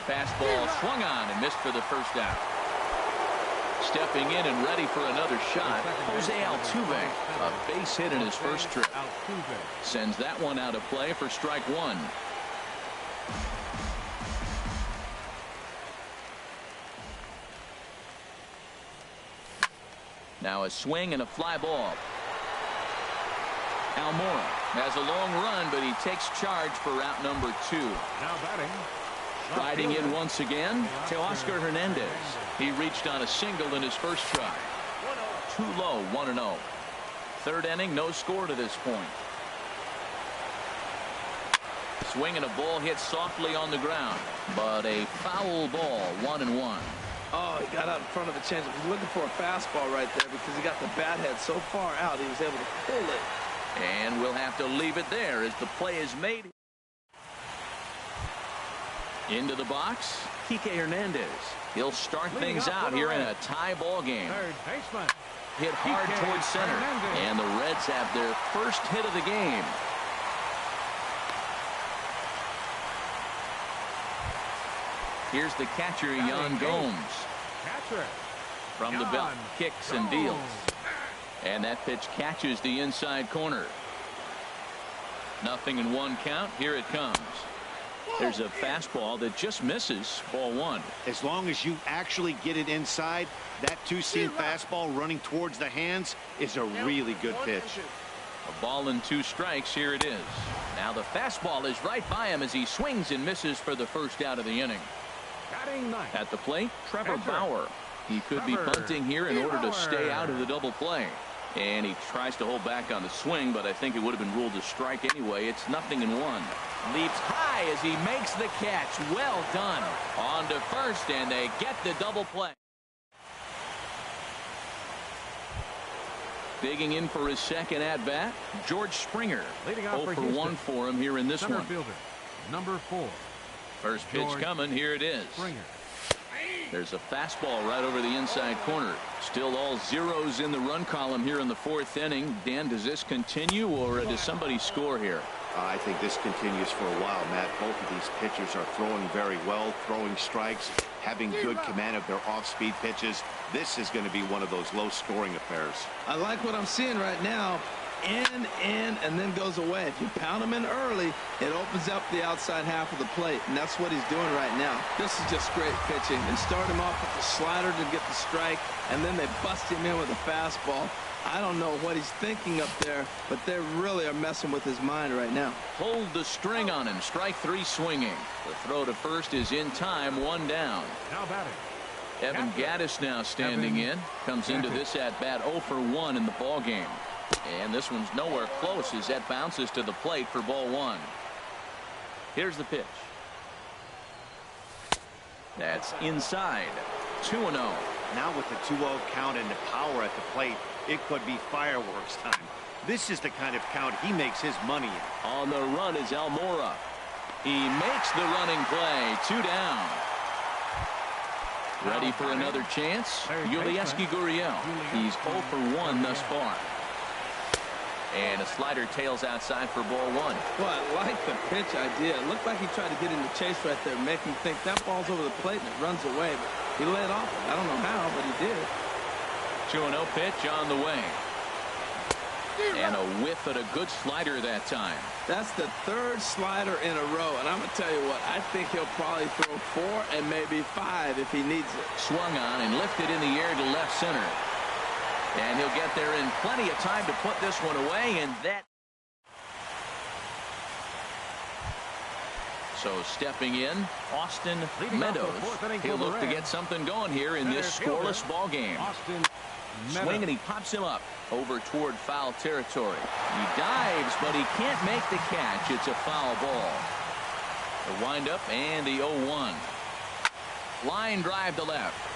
A: Fastball swung on and missed for the first out. Stepping in and ready for another shot, Jose Altuve. A base hit in his first trip. Sends that one out of play for strike 1. Now a swing and a fly ball. Almora has a long run, but he takes charge for route number 2.
D: Now batting.
A: Riding in once again, Teoscar Hernandez. He reached on a single in his first try. Too low, 1-0. 3rd inning, no score to this point. Swing and a ball hit softly on the ground, but a foul ball, 1-1.
B: Oh, he got out in front of the changeup. He's looking for a fastball right there because he got the bat head so far out he was able to pull it
A: And we'll have to leave it there as the play is made. Into the box, Kike Hernandez. He'll start things out here in a tie ball game.
D: Third baseman.
A: Hit hard towards center. And the Reds have their first hit of the game. Here's the catcher, Yan Gomes.
D: Catcher.
A: From the belt, kicks and deals. And that pitch catches the inside corner. 0-1 count. Here it comes. There's a fastball that just misses. Ball 1.
C: As long as you actually get it inside, that two-seam fastball running towards the hands is a really good pitch.
A: A ball and 2 strikes. Here it is. Now the fastball is right by him as he swings and misses for the first out of the inning. At the plate, Trevor Bauer. He could be bunting here in order to stay out of the double play. And he tries to hold back on the swing, but I think it would have been ruled a strike anyway. It's 0-1. Leaps high as he makes the catch. Well done. On to first, and they get the double play. Digging in for his second at-bat, George Springer. 0 for 1 for him here in this one.
D: Fielder, number 4.
A: First pitch coming. Here it is.
D: Springer.
A: There's a fastball right over the inside corner. Still all zeros in the run column here in the 4th inning. Dan, does this continue, or does somebody score here?
C: I think this continues for a while, Matt. Both of these pitchers are throwing very well, throwing strikes, having good command of their off-speed pitches. This is going to be one of those low-scoring affairs.
B: I like what I'm seeing right now. In, and then goes away. If you pound him in early, it opens up the outside half of the plate, and that's what he's doing right now. This is just great pitching. They start him off with the slider to get the strike, and then they bust him in with a fastball. I don't know what he's thinking up there, but they really are messing with his mind right now.
A: Hold the string on him. Strike 3 swinging. The throw to first is in time. 1 down.
D: Now batting.
A: Evan Gattis now standing in. Comes into this at-bat 0 for 1 in the ball game. And this one's nowhere close as that bounces to the plate for ball 1. Here's the pitch. That's inside. 2-0.
C: Now with the 2-0 count and the power at the plate, it could be fireworks time. This is the kind of count he makes his money in.
A: On the run is Almora. He makes the running play. 2 down. Ready for another chance? Yulieski Gurriel. He's 0 for 1 thus far. And a slider tails outside for ball 1.
B: Well, I like the pitch idea. It looked like he tried to get in the chase right there, make him think that ball's over the plate and it runs away. But he let off. I don't know how, but he did.
A: 2-0 pitch on the way. And a whiff at a good slider that time.
B: That's the 3rd slider in a row. And I'm going to tell you what, I think he'll probably throw 4 and maybe 5 if he needs it.
A: Swung on and lifted in the air to left center. And he'll get there in plenty of time to put this one away, and that. So stepping in, Austin Meadows. He'll look to get something going here in this scoreless ball game. Swing, and he pops him up over toward foul territory. He dives, but he can't make the catch. It's a foul ball. The windup and the 0-1. Line drive to left.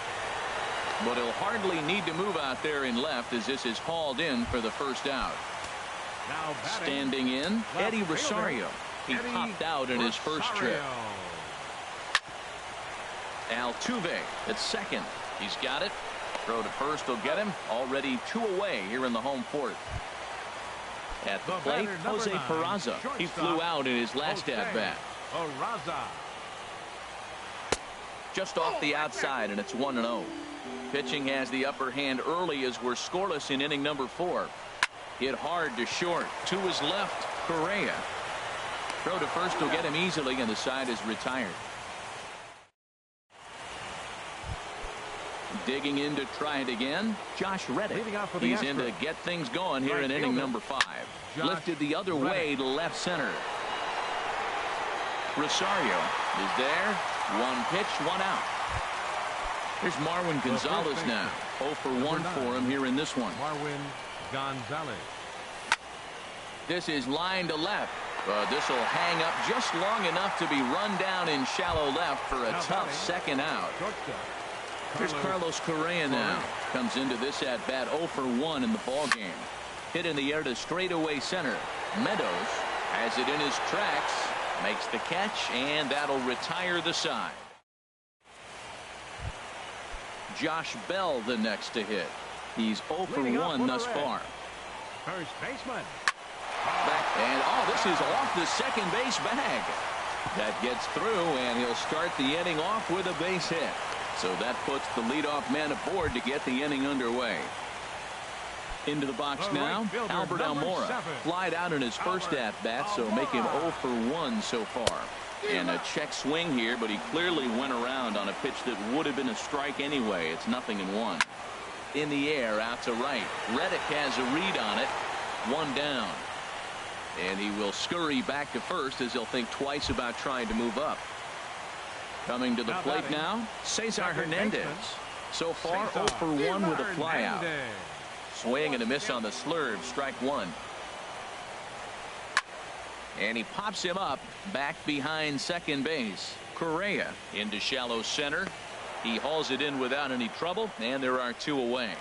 A: But he'll hardly need to move out there in left as this is hauled in for the first out. Standing in, Eddie Rosario. He popped out in his first trip. Altuve at second. He's got it. Throw to first will get him. Already 2 away here in the home 4th. At the plate, Jose Peraza. He flew out in his last at-bat. Just off the outside, and it's 1-0. Pitching has the upper hand early as we're scoreless in inning number 4. Hit hard to short. To his left, Correa. Throw to first will get him easily, and the side is retired. Digging in to try it again, Josh Reddick. He's in to get things going here in inning number 5. Lifted the other way to left center. Rosario is there. 1 pitch, 1 out. Here's Marwin Gonzalez now. 0 for 1 for him here in this one.
D: Marwin Gonzalez.
A: This is line to left. This will hang up just long enough to be run down in shallow left for a tough second out. Here's Carlos Correa now. Comes into this at bat 0 for 1 in the ball game. Hit in the air to straightaway center. Meadows has it in his tracks, makes the catch, and that'll retire the side. Josh Bell the next to hit. He's 0 for 1 thus far.
D: First baseman.
A: Back, and this is off the second base bag. That gets through, and he'll start the inning off with a base hit. So that puts the leadoff man aboard to get the inning underway. Into the box now, Albert Almora. Flied out in his first at-bat, so make him 0 for 1 so far. And a check swing here, but he clearly went around on a pitch that would have been a strike anyway. It's 0-1. In the air, out to right. Reddick has a read on it. 1 down. And he will scurry back to first as he'll think twice about trying to move up. Coming to the plate now, Cesar Hernandez. So far, 0 for 1 with a flyout. Swing and a miss on the slurve, strike 1. And he pops him up back behind second base. Correa into shallow center. He hauls it in without any trouble, and there are 2 away.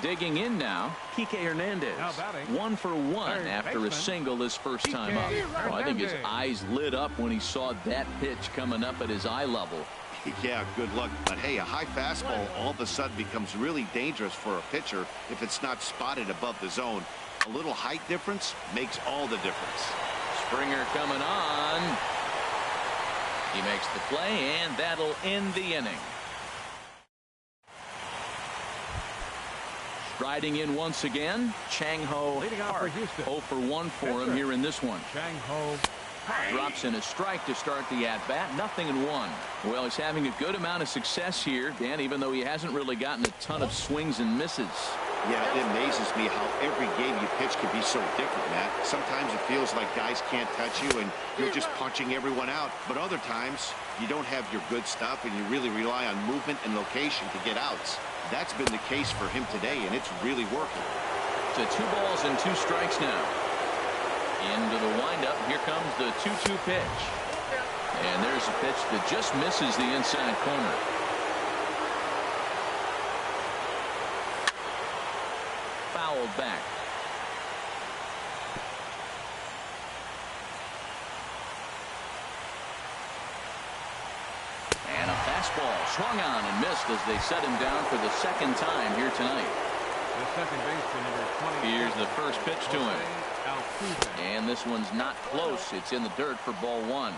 A: Digging in now, Kike Hernandez. 1 for 1 after a single his first time up. Oh, I think his eyes lit up when he saw that pitch coming up at his eye level.
C: Yeah, good luck. But hey, a high fastball all of a sudden becomes really dangerous for a pitcher if it's not spotted above the zone. A little height difference makes all the difference.
A: Springer coming on. He makes the play, and that'll end the inning. Striding in once again, Chang-Ho Park. 0 for 1 for him here in this one.
D: Chang-Ho
A: drops in a strike to start the at-bat. 0-1. Well, he's having a good amount of success here, Dan, even though he hasn't really gotten a ton of swings and misses.
C: Yeah, it amazes me how every game you pitch can be so different, Matt. Sometimes it feels like guys can't touch you and you're just punching everyone out. But other times, you don't have your good stuff and you really rely on movement and location to get outs. That's been the case for him today, and it's really working.
A: To 2 balls and 2 strikes now. Into the windup. Here comes the 2-2 pitch. And there's a pitch that just misses the inside corner. Fouled back. And a fastball swung on and missed as they set him down for the second time here tonight.
D: The second baseman, number 20.
A: Here's the first pitch to him. And this one's not close. It's in the dirt for ball 1.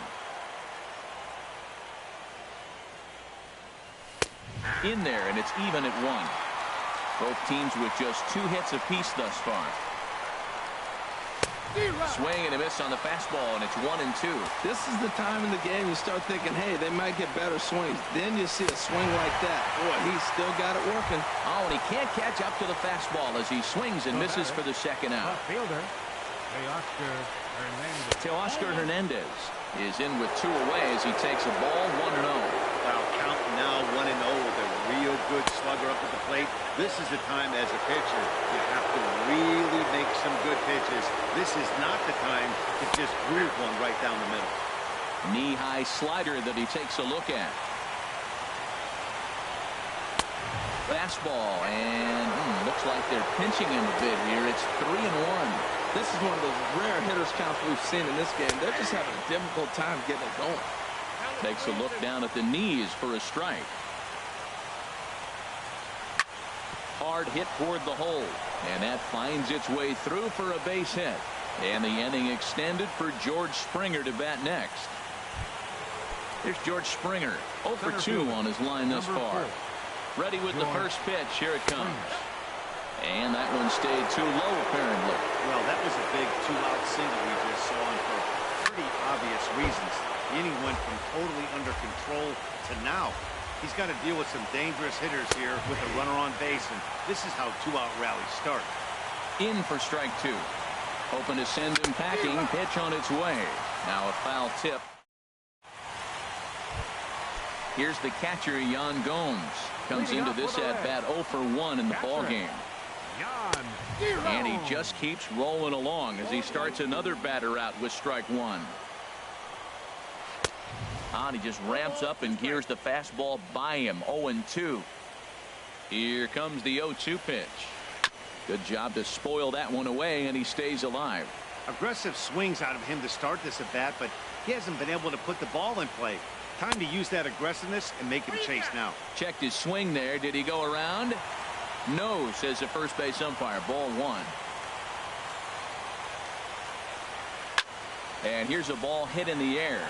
A: In there, and it's even at 1. Both teams with just 2 hits apiece thus far. Swing and a miss on the fastball, and it's 1-2.
B: This is the time in the game you start thinking, hey, they might get better swings. Then you see a swing like that. Boy, he's still got it working.
A: Oh, and he can't catch up to the fastball as he swings and misses for the second out.
D: Fielder,
A: Teoscar Hernandez is in with 2 away as he takes a ball 1-0.
E: Wow, count now 1-0 with a real good slugger up at the plate. This is the time as a pitcher you have to really make some good pitches. This is not the time to just groove one right down the middle.
A: Knee-high slider that he takes a look at. Fastball, and looks like they're pinching him a bit here. It's 3-1.
B: This is one of those rare hitters counts we've seen in this game. They're just having a difficult time getting it going.
A: Takes a look down at the knees for a strike. Hard hit toward the hole, and that finds its way through for a base hit. And the inning extended for George Springer to bat next. Here's George Springer, 0 for 2 on his line thus far. Ready with the first pitch. Here it comes. And that one stayed too low, apparently.
E: Well, that was a big 2-out single we just saw, and for pretty obvious reasons. The inning went from totally under control to now. He's got to deal with some dangerous hitters here with a runner on base, and this is how 2-out rallies start.
A: In for strike 2. Hoping to send him packing. Pitch on its way. Now a foul tip. Here's the catcher, Yan Gomes. Comes into this at-bat 0 for 1 in the ballgame. And he just keeps rolling along as he starts another batter out with strike 1. And he just ramps up and gears the fastball by him. 0-2. Here comes the 0-2 pitch. Good job to spoil that one away, and he stays alive.
E: Aggressive swings out of him to start this at bat, but he hasn't been able to put the ball in play. Time to use that aggressiveness and make him chase now.
A: Checked his swing there. Did he go around? No, says the first base umpire. Ball one. And here's a ball hit in the air.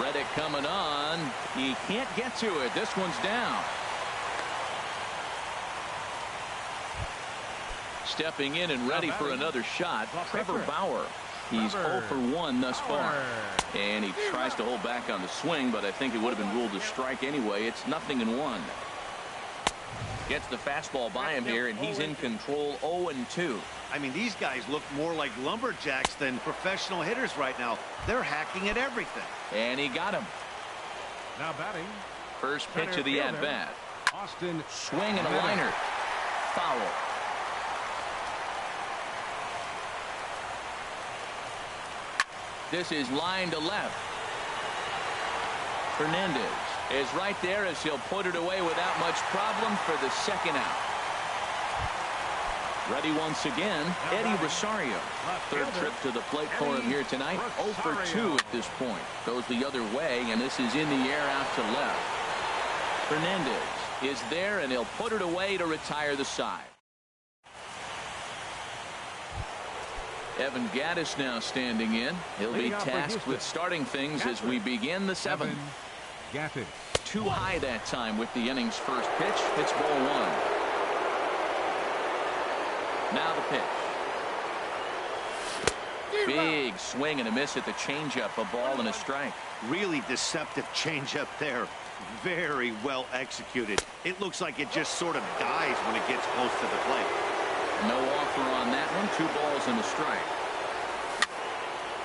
A: Reddick coming on. He can't get to it. This one's down. Stepping in and ready for another shot, Trevor Bauer. He's 0 for 1 thus far. And he tries to hold back on the swing, but I think it would have been ruled a strike anyway. It's 0-1. Gets the fastball by him here, and he's in control. 0-2.
E: I mean, these guys look more like lumberjacks than professional hitters right now. They're hacking at everything.
A: And he got him.
D: Now batting.
A: First pitch of the at-bat.
D: Austin.
A: Swing and a liner. Foul. This is line to left. Fernandez is right there as he'll put it away without much problem for the second out. Ready once again, Eddie Rosario. Third trip to the plate for him here tonight. 0 for 2 at this point. Goes the other way, and this is in the air out to left. Fernandez is there, and he'll put it away to retire the side. Evan Gattis now standing in. He'll be tasked with starting things as we begin the seventh.
D: Gattis.
A: Too high that time with the inning's first pitch. It's ball one. Now the pitch. Big swing and a miss at the changeup. A ball and a strike.
E: Really deceptive changeup there. Very well executed. It looks like it just sort of dies when it gets close to the plate.
A: No offer on that one. 2 balls and a strike.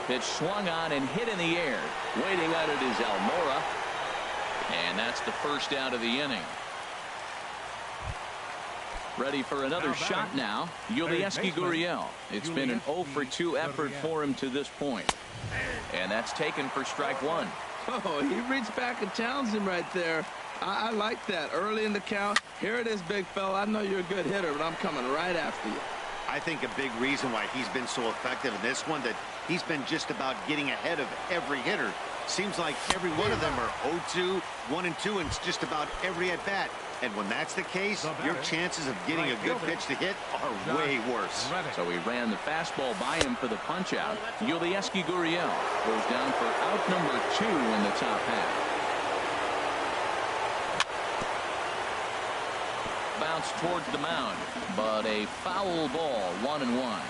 A: Pitch swung on and hit in the air. Waiting on it is Almora. And that's the first out of the inning. Ready for another shot now. Yulieski Gurriel. It's been an 0 for 2 effort for him to this point. And that's taken for strike one.
B: Oh, he reached back and challenged him right there. I like that. Early in the count. Here it is, big fella. I know you're a good hitter, but I'm coming right after you.
E: I think a big reason why he's been so effective in this one, that he's been just about getting ahead of every hitter. Seems like every one of them are 0-2, 1-2, and it's just about every at-bat. And when that's the case, your chances of getting a good pitch to hit are way worse.
A: So he ran the fastball by him for the punch-out. Yulieski Gurriel goes down for out number 2 in the top half. Bounce towards the mound, but a foul ball. 1-1.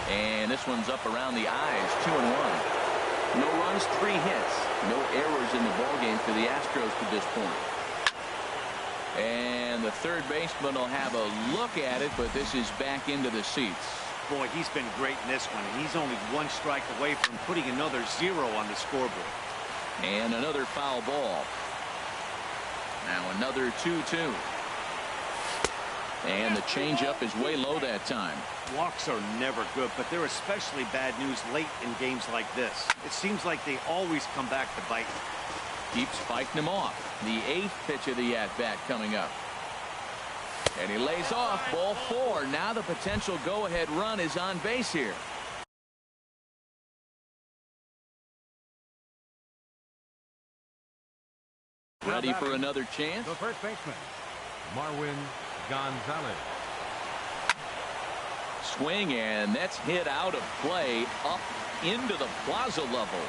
A: And this one's up around the eyes. 2-1. No runs, 3 hits. No errors in the ballgame for the Astros to this point. And the third baseman will have a look at it, but this is back into the seats.
E: Boy, he's been great in this one, and he's only 1 strike away from putting another 0 on the scoreboard.
A: And another foul ball. Now another 2-2. And the changeup is way low that time.
E: Walks are never good, but they're especially bad news late in games like this. It seems like they always come back to bite.
A: Keeps fighting him off. The 8th pitch of the at-bat coming up. And he lays off. Ball 4. Now the potential go-ahead run is on base here. Ready for another chance?
D: The first baseman, Marwin Gonzalez.
A: Swing, and that's hit out of play up into the plaza level.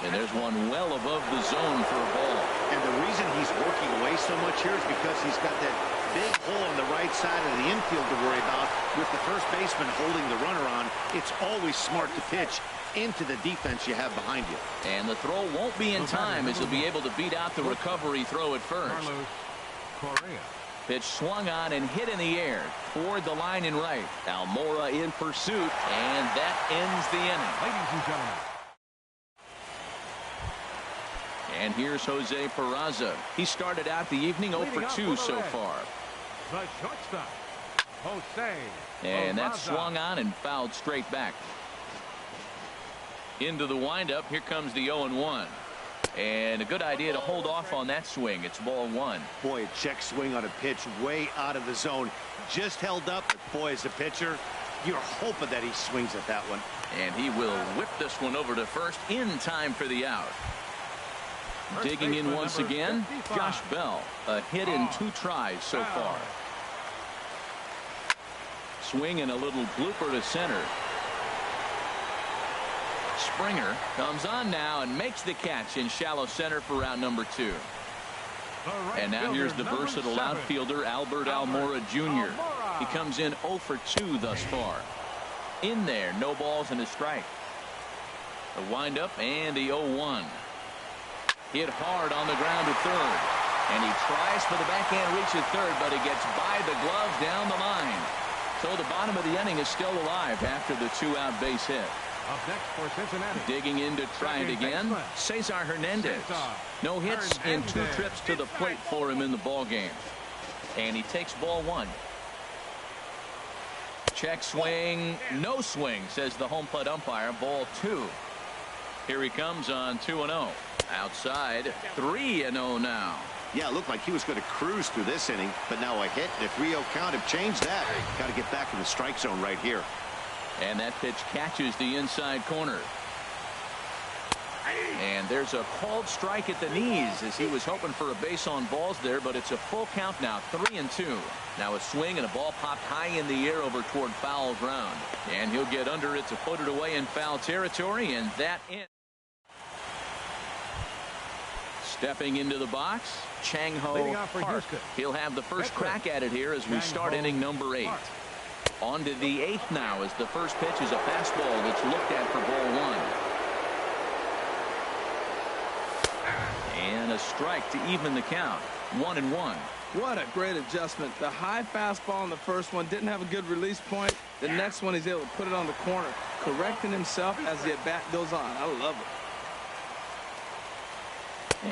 A: And there's one well above the zone for a ball.
E: And the reason he's working away so much here is because he's got that big hole on the right side of the infield to worry about. With the first baseman holding the runner on, it's always smart to pitch into the defense you have behind you.
A: And the throw won't be in time as he'll be able to beat out the recovery throw at first.
D: Carlos Correa.
A: Pitch swung on and hit in the air toward the line and right. Almora in pursuit, and that ends the inning.
D: Ladies and gentlemen.
A: And here's Jose Peraza. He started out the evening 0 for 2 so far.
D: The shortstop, Jose.
A: And that
D: Peraza.
A: swung on and fouled straight back. Into the windup. Here comes the 0-1. And a good idea to hold off on that swing. It's ball one.
E: Boy, a check swing on a pitch way out of the zone. Just held up, but boy, as a pitcher, you're hoping that he swings at that one.
A: And he will whip this one over to first in time for the out. Digging in once again, Josh Bell. A hit in 2 tries so far. Swing and a little blooper to center. Springer comes on now and makes the catch in shallow center for round number 2. And now here's the versatile outfielder Albert Almora Jr. He comes in 0 for 2 thus far. In there, no balls and a strike. The windup and the 0-1. Hit hard on the ground to third. And he tries for the backhand reach at third, but he gets by the glove down the line. So the bottom of the inning is still alive after the 2-out base hit.
D: Up next for Cincinnati.
A: Digging in to try it again, Cesar Hernandez. No hits in 2 trips to the plate for him in the ball game. And he takes ball 1. Check swing, no swing, says the home plate umpire. Ball 2. Here he comes on 2-0. Outside, 3-0 now.
C: Yeah, it looked like he was going to cruise through this inning, but now a hit and a 3-0 count have changed that. Got to get back in the strike zone right here.
A: And that pitch catches the inside corner. And there's a called strike at the knees as he was hoping for a base on balls there, but it's a full count now, 3-2. Now a swing and a ball popped high in the air over toward foul ground. And he'll get under it to put it away in foul territory, and that in. Stepping into the box, Chang-Ho Park. He'll have the first crack at it here as we start inning number 8. On to the 8th now as the first pitch is a fastball that's looked at for ball 1. And a strike to even the count. 1-1.
B: What a great adjustment. The high fastball in the first one didn't have a good release point. The next one he's able to put it on the corner, correcting himself as the at-bat goes on. I love it.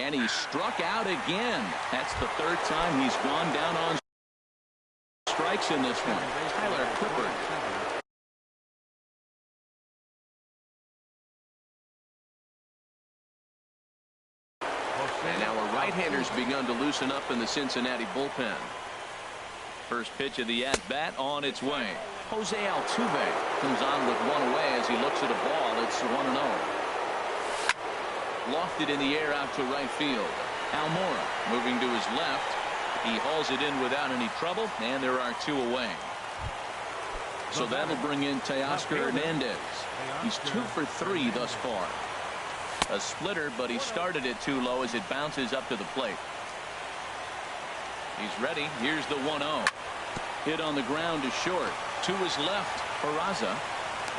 A: And he struck out again. That's the 3rd time he's gone down on strikes in this one. Tyler Clippard. And now our right-handers begun to loosen up in the Cincinnati bullpen. First pitch of the at-bat on its way. Jose Altuve comes on with one away as he looks at a ball. It's 1-0. Lofted in the air out to right field. Almora moving to his left. He hauls it in without any trouble, and there are 2 away. So that'll bring in Teoscar Hernandez. He's 2 for 3 thus far. A splitter, but he started it too low as it bounces up to the plate. He's ready. Here's the 1-0. Hit on the ground to short. To his left, Peraza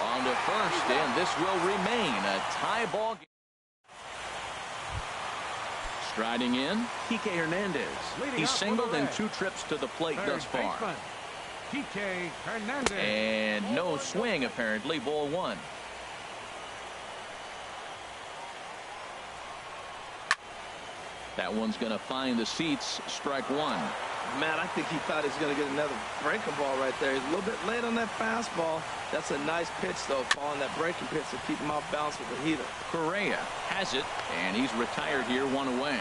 A: on to first, and this will remain a tie ball game. Striding in, Kike Hernandez. He's singled in 2 trips to the plate thus far.
D: Kike Hernandez.
A: And no swing, apparently. Ball 1. That one's going to find the seats. Strike 1.
B: Man, I think he thought he was going to get another breaking ball right there. He's a little bit late on that fastball. That's a nice pitch, though, following that breaking pitch to keep him off balance with the heater.
A: Correa has it, and he's retired here, 1 away.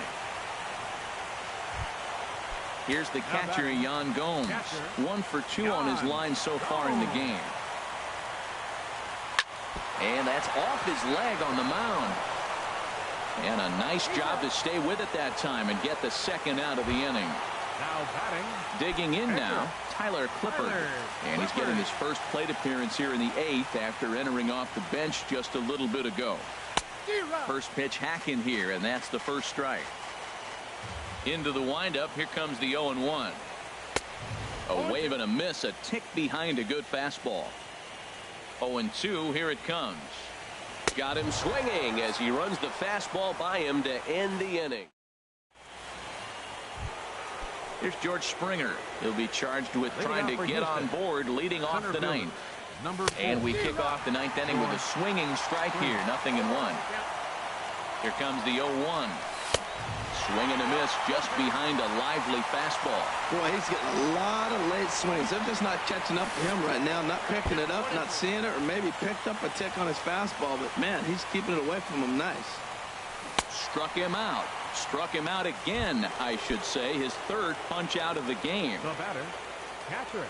A: Here's the catcher, Yan Gomes. 1 for 2 on his line so far in the game. And that's off his leg on the mound. And a nice job to stay with it that time and get the 2nd out of the inning.
D: Now batting.
A: Digging in now, Tyler Clippard. And he's getting his first plate appearance here in the 8th after entering off the bench just a little bit ago. First pitch hacking here, and that's the first strike. Into the windup, here comes the 0-1. A wave and a miss, a tick behind a good fastball. 0-2, here it comes. Got him swinging as he runs the fastball by him to end the inning. Here's George Springer. He'll be charged with trying to get on board, leading off the 9th. And we kick off the 9th inning with a swinging strike here. 0-1. Here comes the 0-1. Swing and a miss just behind a lively fastball.
B: Boy, he's getting a lot of late swings. They're just not catching up to him right now. Not picking it up, not seeing it, or maybe picked up a tick on his fastball. But, man, he's keeping it away from him nice.
A: Struck him out. Struck him out again, I should say. His third punch out of the game.
D: The batter, catcher,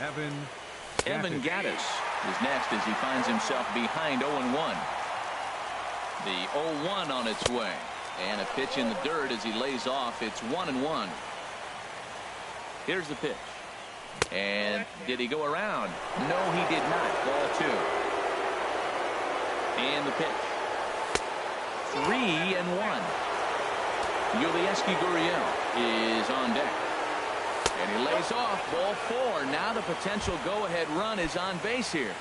A: Evan Gattis is next as he finds himself behind 0-1. The 0-1 on its way. And a pitch in the dirt as he lays off. It's 1-1. Here's the pitch. And did he go around? No, he did not. Ball 2. And the pitch. 3-1. Yulieski Gurriel is on deck. And he lays off. Ball 4. Now the potential go-ahead run is on base here.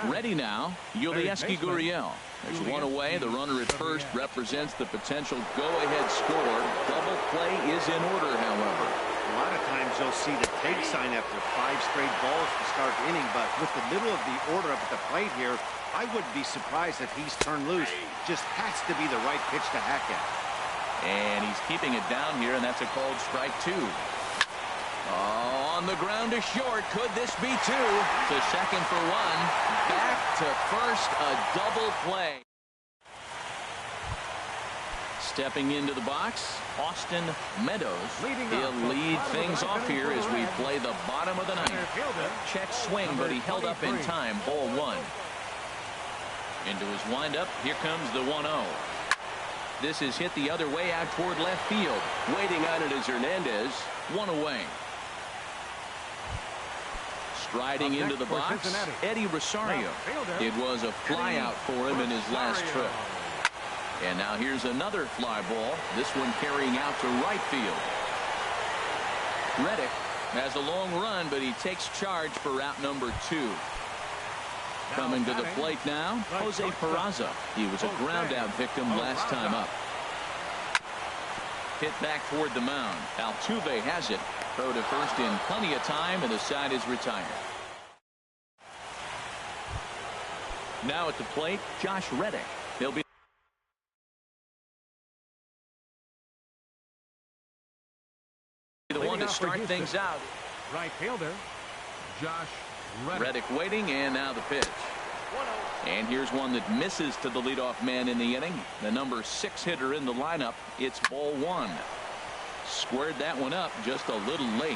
A: Ready now. Yulieski Gurriel. There's one away. The runner at first represents the potential go-ahead score. Double play is in order, however.
E: A lot of times you'll see the take sign after 5 straight balls to start the inning, but with the middle of the order up at the plate here, I wouldn't be surprised if he's turned loose. Just has to be the right pitch to hack at.
A: And he's keeping it down here, and that's a called strike 2. On the ground to short. Could this be 2? To second for 1. Back to first. A double play. Stepping into the box, Austin Meadows. He'll lead things off here as we play the bottom of the 9th. Check swing, but he held up in time. Ball 1. Into his windup. Here comes the 1-0. This is hit the other way out toward left field. Waiting on it is Hernandez. 1 away. Striding into the box, Eddie Rosario. It was a fly out for him in his last trip. And now here's another fly ball. This one carrying out to right field. Reddick has a long run, but he takes charge for route number 2. Coming to the plate now, Jose Peraza. He was a ground out victim last time up. Hit back toward the mound. Altuve has it. Throw to first in plenty of time, and the side is retired. Now at the plate, Josh Reddick. He'll be the one to start things out.
D: Right fielder, Josh
A: Reddick waiting, and now the pitch. And here's one that misses to the leadoff man in the inning. The number 6 hitter in the lineup. It's ball 1. Squared that one up just a little late.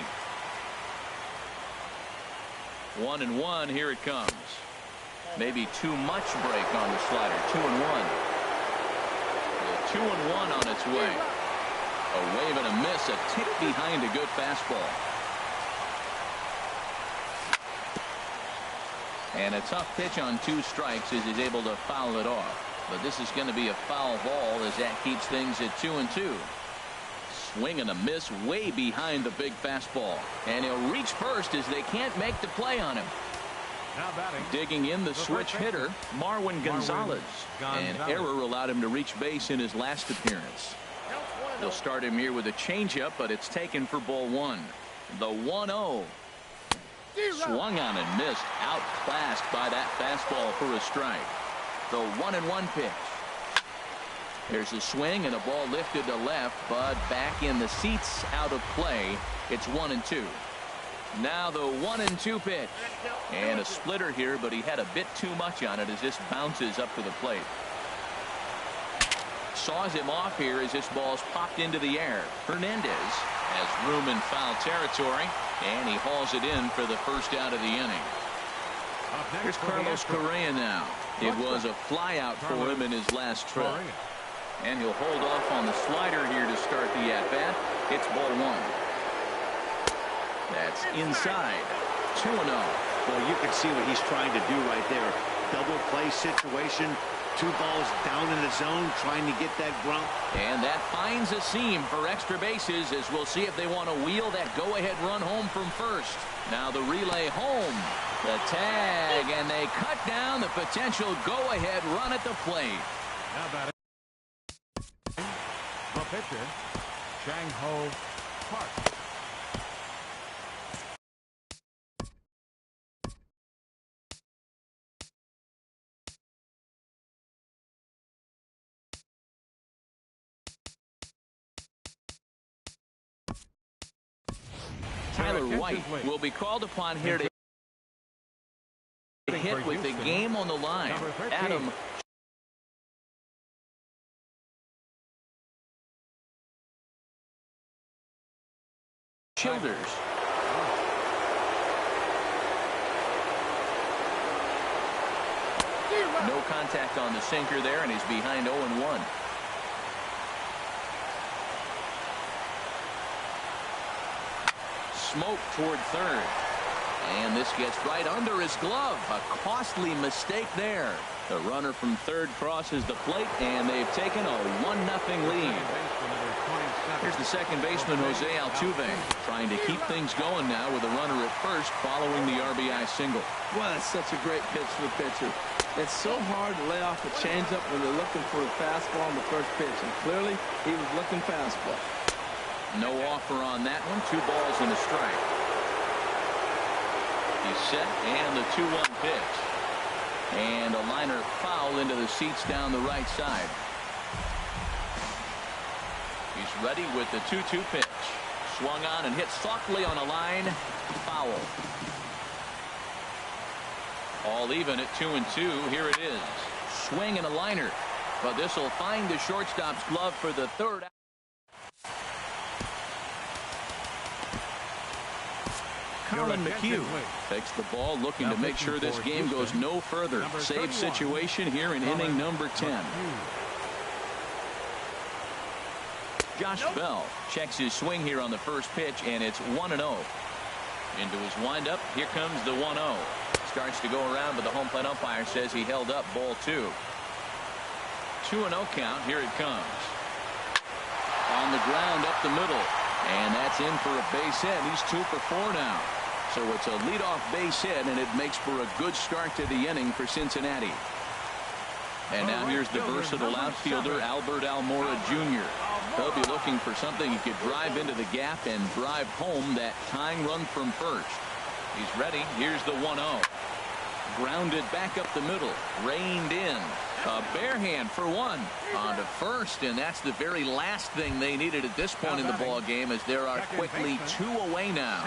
A: 1-1. Here it comes. Maybe too much break on the slider. 2-1. The 2-1 on its way. A wave and a miss. A tick behind a good fastball. And a tough pitch on 2 strikes as he's able to foul it off. But this is going to be a foul ball as that keeps things at 2-2. Swing and a miss way behind the big fastball. And he'll reach first as they can't make the play on him. Digging in the switch hitter, Marwin Gonzalez. An error allowed him to reach base in his last appearance. They'll start him here with a changeup, but it's taken for ball 1. The 1-0. Swung on and missed. Outclassed by that fastball for a strike. The 1-1 pitch. There's a swing and a ball lifted to left, but back in the seats, out of play. It's 1-2. Now the 1-2 pitch. And a splitter here, but he had a bit too much on it as this bounces up to the plate. Saws him off here as this ball's popped into the air. Hernandez has room in foul territory, and he hauls it in for the first out of the inning. Here's Carlos Correa now. It was a fly out for him in his last trip. And he'll hold off on the slider here to start the at-bat. It's ball 1. That's inside. 2-0.
E: Well, you can see what he's trying to do right there. Double play situation. 2 balls down in the zone, trying to get that grunt.
A: And that finds a seam for extra bases as we'll see if they want to wheel that go-ahead run home from first. Now the relay home. The tag, and they cut down the potential go-ahead run at the plate.
D: Now batting the pitcher, Chang-Ho Park.
A: Tyler White will be called upon here to hit with the game on the line. Adam Childers. No contact on the sinker there, and he's behind 0-1. Smoke toward third. And this gets right under his glove. A costly mistake there. The runner from third crosses the plate, and they've taken a 1-0 lead. Here's the second baseman, Jose Altuve, trying to keep things going now with a runner at first following the RBI single.
B: Well, that's such a great pitch for the pitcher. It's so hard to lay off a changeup when you're looking for a fastball on the first pitch, and clearly he was looking fastball.
A: No offer on that one. 2 balls and a strike. He's set, and the 2-1 pitch. And a liner foul into the seats down the right side. He's ready with the 2-2 pitch. Swung on and hit softly on a line. Foul. All even at 2-2. Here it is. Swing and a liner. But this will find the shortstop's glove for the third. Colin McHugh takes the ball, looking to make sure this game goes no further. Save situation here in inning number 10. Josh Bell checks his swing here on the first pitch, and it's 1-0. Into his windup, here comes the 1-0. Starts to go around, but the home plate umpire says he held up ball 2. 2-0 count. Here it comes. On the ground up the middle, and that's in for a base hit. He's 2 for 4 now. So it's a leadoff base hit, and it makes for a good start to the inning for Cincinnati. And now here's the versatile outfielder, Albert Almora Jr. He'll be looking for something he could drive into the gap and drive home that tying run from first. He's ready. Here's the 1-0. Grounded back up the middle. Reined in. A bare hand for 1 on to first, and that's the very last thing they needed at this point in the ball game, as there are quickly 2 away now.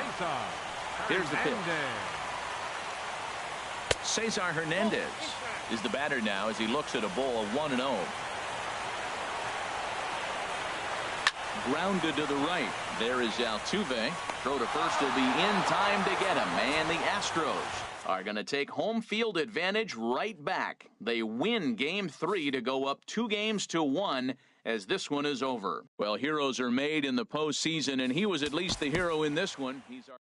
A: Here's the pitch. Cesar Hernandez is the batter now as he looks at a ball of 1-0. Grounded to the right. There is Altuve. Throw to first will be in time to get him. And the Astros are going to take home field advantage right back. They win game 3 to go up 2-1 as this one is over. Well, heroes are made in the postseason, and he was at least the hero in this one. He's our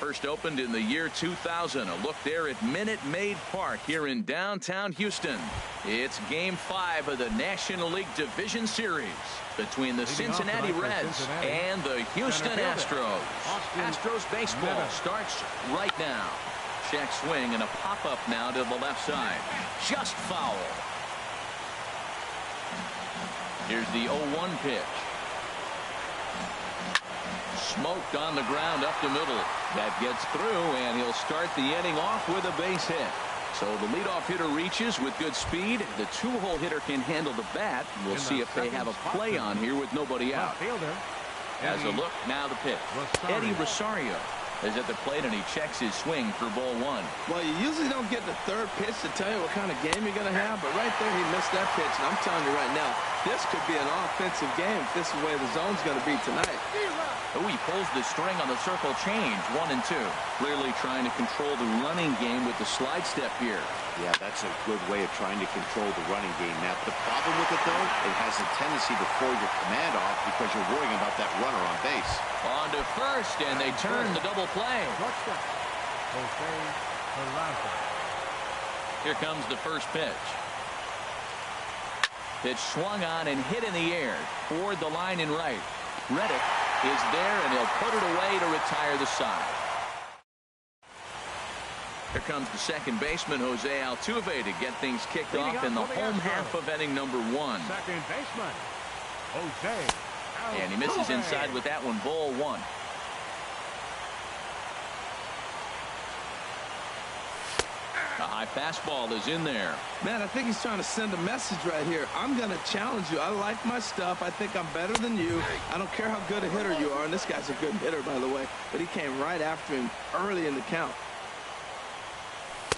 A: First opened in the year 2000. A look there at Minute Maid Park here in downtown Houston. It's Game 5 of the National League Division Series between the Cincinnati Reds and the Houston Astros. Astros baseball starts right now. Check swing and a pop-up now to the left side. Just foul. Here's the 0-1 pitch. Smoked on the ground up the middle. That gets through, and he'll start the inning off with a base hit. So the leadoff hitter reaches with good speed. The two-hole hitter can handle the bat. We'll see if they have a play on here with nobody out. As a look, now the pitch. Eddie Rosario is at the plate, and he checks his swing for ball one.
B: Well, you usually don't get the third pitch to tell you what kind of game you're going to have, but right there he missed that pitch, and I'm telling you right now, this could be an offensive game if this is the way the zone's going to be tonight.
A: Oh, he pulls the string on the circle change, 1 and 2. Clearly trying to control the running game with the slide step here.
C: Yeah, that's a good way of trying to control the running game, Matt. The problem with it, though, it has a tendency to throw your command off because you're worrying about that runner on base.
A: On to first, and they turn the double play. Here comes the first pitch. Pitch swung on and hit in the air toward the line in right. Reddick is there, and he'll put it away to retire the side. Here comes the second baseman, Jose Altuve, to get things kicked off in the home half of inning number 1.
D: Second baseman, Jose Altuve.
A: And he misses inside with that one, ball 1. A high fastball is in there.
B: Man, I think he's trying to send a message right here. I'm going to challenge you. I like my stuff. I think I'm better than you. I don't care how good a hitter you are. And this guy's a good hitter, by the way. But he came right after him early in the count.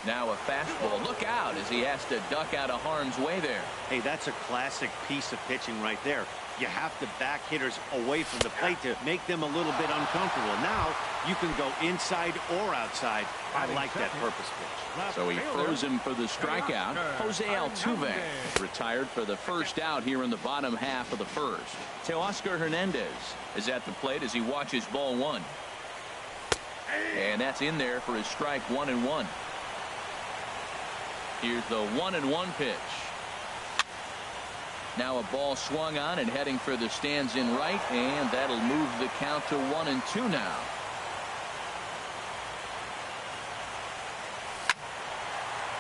A: Now a fastball. Look out as he has to duck out of harm's way there.
E: Hey, that's a classic piece of pitching right there. You have to back hitters away from the plate to make them a little bit uncomfortable. Now you can go inside or outside. I like that purpose pitch.
A: So he throws him for the strikeout. Jose Altuve retired for the first out here in the bottom half of the first. Teoscar Hernandez is at the plate as he watches ball 1. And that's in there for his strike 1-1. Here's the 1-1 pitch. Now a ball swung on and heading for the stands in right, and that'll move the count to 1-2 now.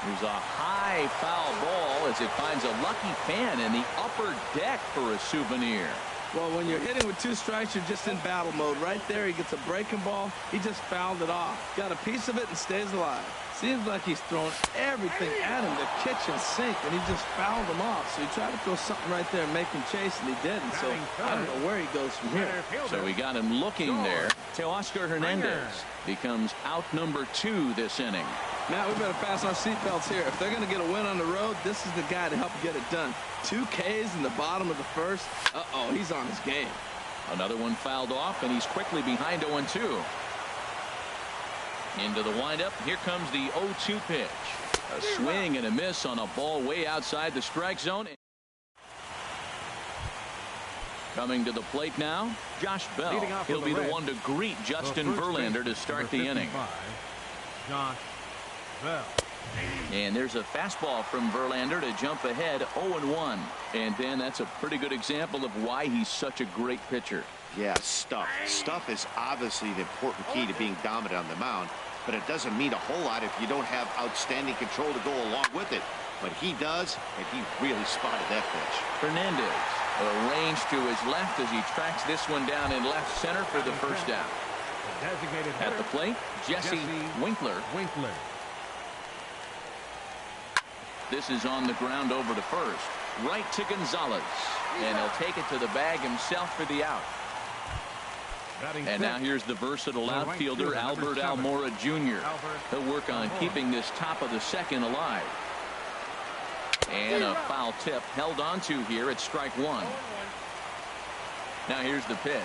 A: There's a high foul ball as it finds a lucky pan in the upper deck for a souvenir.
B: Well, when you're hitting with 2 strikes, you're just in battle mode. Right there, he gets a breaking ball. He just fouled it off. Got a piece of it and stays alive. Seems like he's thrown everything at him, the kitchen sink, and he just fouled him off. So he tried to throw something right there and make him chase, and he didn't. So I don't know where he goes from here.
A: So we got him looking there. Teoscar Hernandez becomes out number 2 this inning.
B: Now we better pass our seatbelts here. If they're going to get a win on the road, this is the guy to help get it done. 2 Ks in the bottom of the first. Uh-oh, he's on his game.
A: Another one fouled off, and he's quickly behind 0-2. Into the windup. Here comes the 0-2 pitch. A swing and a miss on a ball way outside the strike zone. Coming to the plate now, Josh Bell. He'll be the one to greet Justin Verlander to start the inning.
D: Josh Bell.
A: And there's a fastball from Verlander to jump ahead 0-1. And then that's a pretty good example of why he's such a great pitcher.
C: Yeah, stuff. Stuff is obviously the important key to being dominant on the mound, but it doesn't mean a whole lot if you don't have outstanding control to go along with it. But he does, and he really spotted that pitch.
A: Hernandez arranged to his left as he tracks this one down in left center for the first down. At the plate, Jesse Winkler. This is on the ground over to first. Right to Gonzalez. And he'll take it to the bag himself for the out. And now here's the versatile outfielder, Albert Almora Jr. He'll work on keeping this top of the second alive. And a foul tip held on to here at strike 1. Now here's the pitch.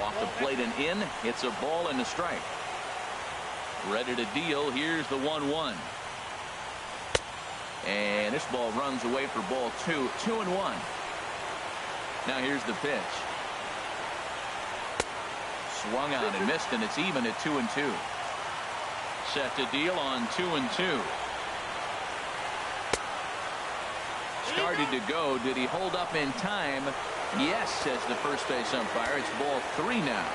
A: Off the plate and in. It's a ball and a strike. Ready to deal. Here's the 1-1. And this ball runs away for ball 2. 2-1. Now here's the pitch. Swung on and missed, and it's even at 2-2. Set to deal on 2-2. Started to go. Did he hold up in time? Yes, says the first base umpire. It's ball 3 now.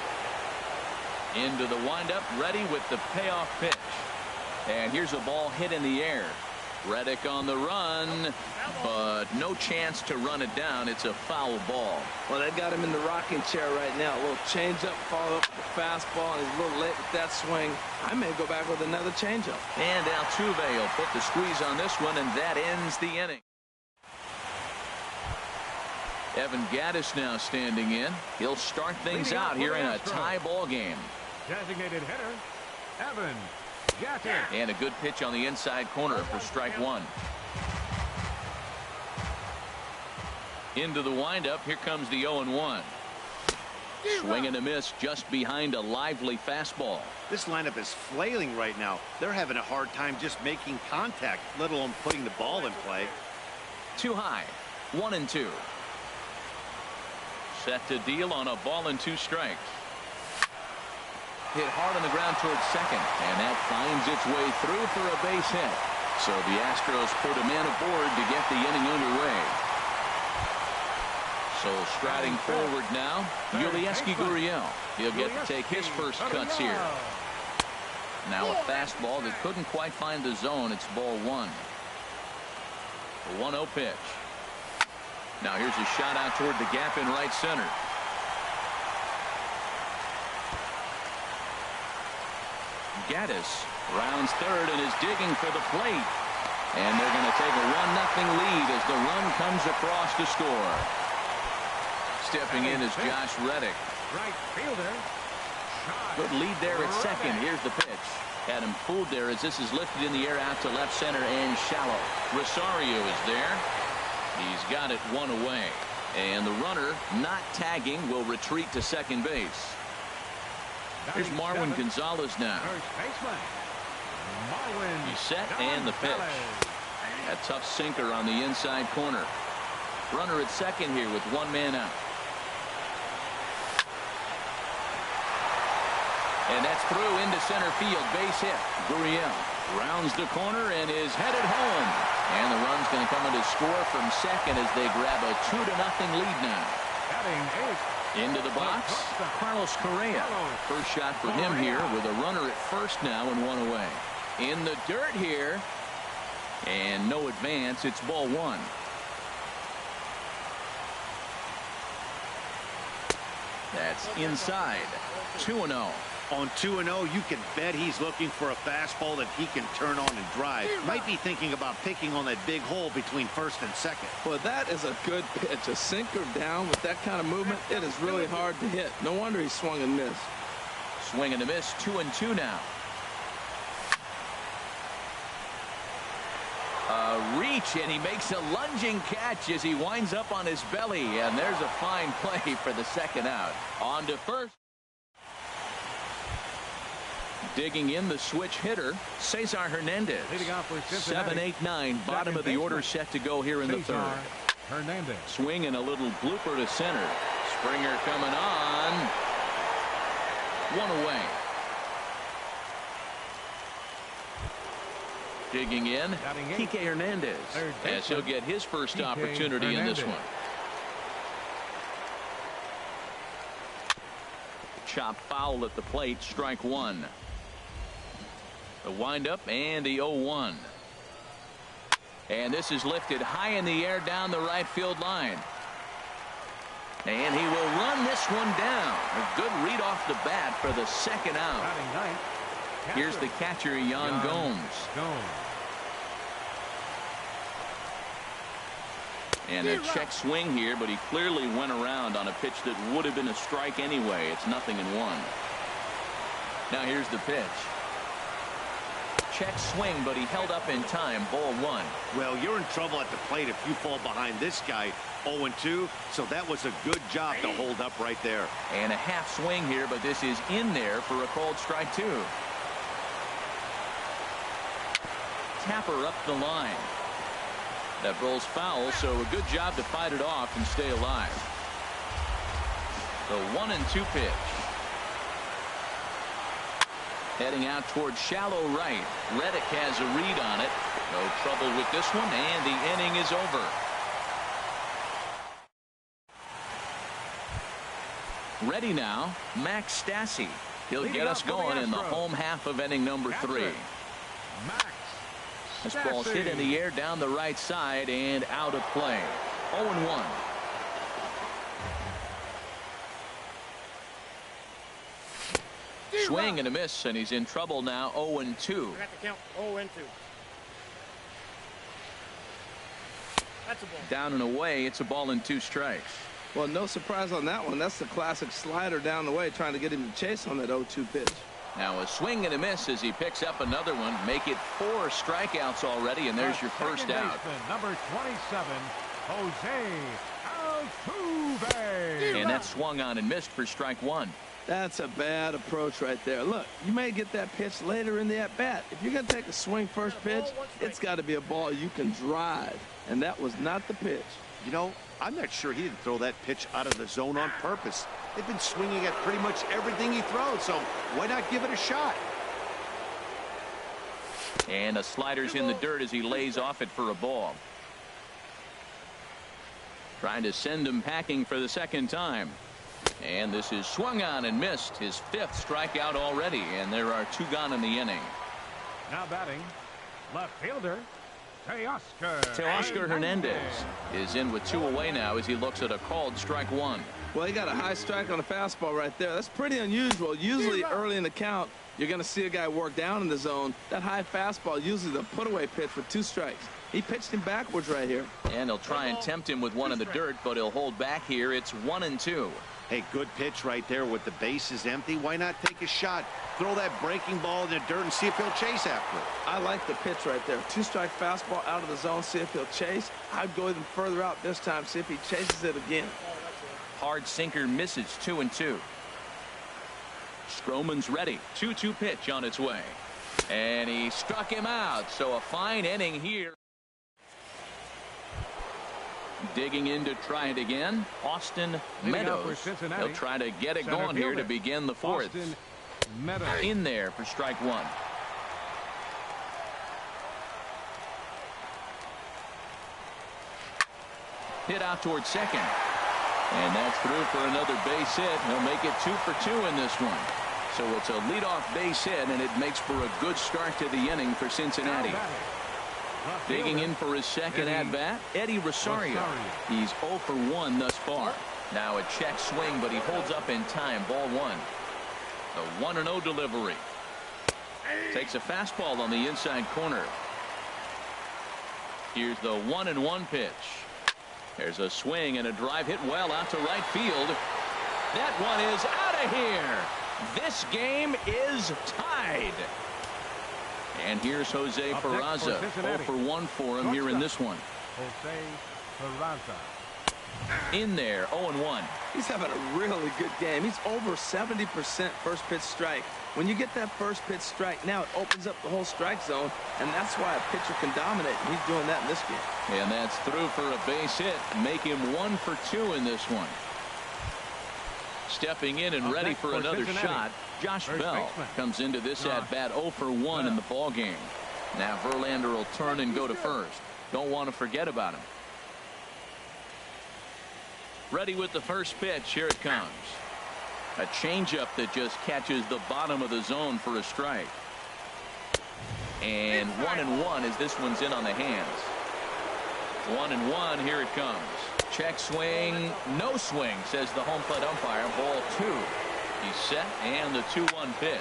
A: Into the windup, ready with the payoff pitch. And here's a ball hit in the air. Reddick on the run, but no chance to run it down. It's a foul ball.
B: Well, they got him in the rocking chair right now. A little changeup, followed up with the fastball, and he's a little late with that swing. I may go back with another changeup.
A: And Altuve will put the squeeze on this one, and that ends the inning. Evan Gattis now standing in. He'll start things out here in a tie ball game.
D: Designated hitter, Evan Gattis.
A: And a good pitch on the inside corner for strike 1. Into the windup. Here comes the 0-1. Swing and a miss just behind a lively fastball.
E: This lineup is flailing right now. They're having a hard time just making contact, let alone putting the ball in play.
A: Too high. 1-2. Set to deal on a ball and 2 strikes. Hit hard on the ground towards second, and that finds its way through for a base hit. So the Astros put a man aboard to get the inning underway. So striding forward now, Yulieski Gurriel. He'll get to take his first cuts here. Now a fastball that couldn't quite find the zone. It's ball 1. The 1-0 pitch. Now here's a shot out toward the gap in right center. Gattis rounds third and is digging for the plate. And they're going to take a 1-0 lead as the run comes across to score. Stepping in is Josh Reddick.
D: Right fielder.
A: Good lead there at second. Here's the pitch. Had him fooled there as this is lifted in the air out to left center and shallow. Rosario is there. He's got it 1 away. And the runner, not tagging, will retreat to second base. Here's Marwin Gonzalez now. He's set and the pitch. A tough sinker on the inside corner. Runner at second here with 1 man out. And that's through into center field. Base hit. Gurriel rounds the corner and is headed home. And the run's going to come in to score from second as they grab a 2-0 lead now. Into the box, Carlos Correa. First shot for him here with a runner at first now and 1 away. In the dirt here. And no advance. It's ball 1. That's inside. 2-0.
E: On 2-0, you can bet he's looking for a fastball that he can turn on and drive. Might be thinking about picking on that big hole between first and second.
B: Well, that is a good pitch. A sinker down with that kind of movement, it is really hard to hit. No wonder he swung and missed.
A: Swing and a miss. 2-2 now. A reach, and he makes a lunging catch as he winds up on his belly. And there's a fine play for the second out. On to first. Digging in the switch hitter, Cesar Hernandez. 7-8-9, bottom of the order set to go here in the third.
D: Hernandez.
A: Swing and a little blooper to center. Springer coming on. 1 away. Digging in, Kike Hernandez, as he'll get his first opportunity in this one. Chop foul at the plate, strike 1. The windup and the 0-1. And this is lifted high in the air down the right field line. And he will run this one down. A good read off the bat for the second out. Here's the catcher, Yan Gomes. And a check swing here, but he clearly went around on a pitch that would have been a strike anyway. It's 0-1. Now here's the pitch. Check swing, but he held up in time. Ball 1.
E: Well, you're in trouble at the plate if you fall behind this guy. 0-2, so that was a good job to hold up right there.
A: And a half swing here, but this is in there for a called strike 2. Tapper up the line. That rolls foul, so a good job to fight it off and stay alive. The 1-2 pitch. Heading out towards shallow right. Reddick has a read on it. No trouble with this one, and the inning is over. Ready now, Max Stassi. He'll get us going in the home half of inning number 3. This ball's hit in the air down the right side and out of play. 0-1. Swing and a miss, and he's in trouble now. 0-2. Down and away, it's a ball and 2 strikes.
B: Well, no surprise on that one. That's the classic slider down the way, trying to get him to chase on that 0-2 pitch.
A: Now a swing and a miss as he picks up another one. Make it 4 strikeouts already, and there's your first out.
D: Number 27, Jose Altuve.
A: And that swung on and missed for strike 1.
B: That's a bad approach right there. Look, you may get that pitch later in the at-bat. If you're going to take a swing first pitch, it's got to be a ball you can drive. And that was not the pitch.
C: You know, I'm not sure he didn't throw that pitch out of the zone on purpose. They've been swinging at pretty much everything he throws, so why not give it a shot?
A: And a slider's in the dirt as he lays off it for a ball. Trying to send him packing for the second time. And this is swung on and missed. His 5th strikeout already, and there are 2 gone in the inning.
D: Now batting, left fielder,
A: Teoscar Hernandez is in with 2 away now as he looks at a called strike 1.
B: Well, he got a high strike on a fastball right there. That's pretty unusual. Usually early in the count, you're going to see a guy work down in the zone. That high fastball, usually the put-away pitch with 2 strikes. He pitched him backwards right here.
A: And he'll try and tempt him with one in the dirt, but he'll hold back here. It's 1-2.
C: Hey, good pitch right there with the bases empty. Why not take a shot? Throw that breaking ball in the dirt and see if he'll chase after it.
B: I like the pitch right there. 2-strike fastball out of the zone, see if he'll chase. I'd go even further out this time, see if he chases it again.
A: Hard sinker misses. 2-2. Stroman's ready. 2-2 pitch on its way. And he struck him out. So a fine inning here. Digging in to try it again, Austin Meadows. He'll try to get it going here to begin the 4th. In there for strike 1. Hit out towards second. And that's through for another base hit. He'll make it 2 for 2 in this one. So it's a leadoff base hit, and it makes for a good start to the inning for Cincinnati. Digging in for his second at-bat, Eddie Rosario. He's 0 for 1 thus far. Now a check swing, but he holds up in time. Ball 1. The 1-0 delivery. Takes a fastball on the inside corner. Here's the 1-1 pitch. There's a swing and a drive hit well out to right field. That one is out of here. This game is tied. And here's Jose Peraza. 0 for 1 for him here in this one.
D: Jose Peraza.
A: In there, 0-1.
B: He's having a really good game. He's over 70% first pitch strike. When you get that first pitch strike, now it opens up the whole strike zone, and that's why a pitcher can dominate. And he's doing that in this game.
A: And that's through for a base hit. Make him 1 for 2 in this one. Stepping in and ready for another shot, Josh Bell comes into this at-bat 0 for 1 in the ball game. Now Verlander will turn and go to first. Don't want to forget about him. Ready with the first pitch. Here it comes. A changeup that just catches the bottom of the zone for a strike. And 1-1 as this one's in on the hands. 1-1. Here it comes. Check swing, no swing, says the home plate umpire. Ball 2. He's set, and the 2-1 pitch.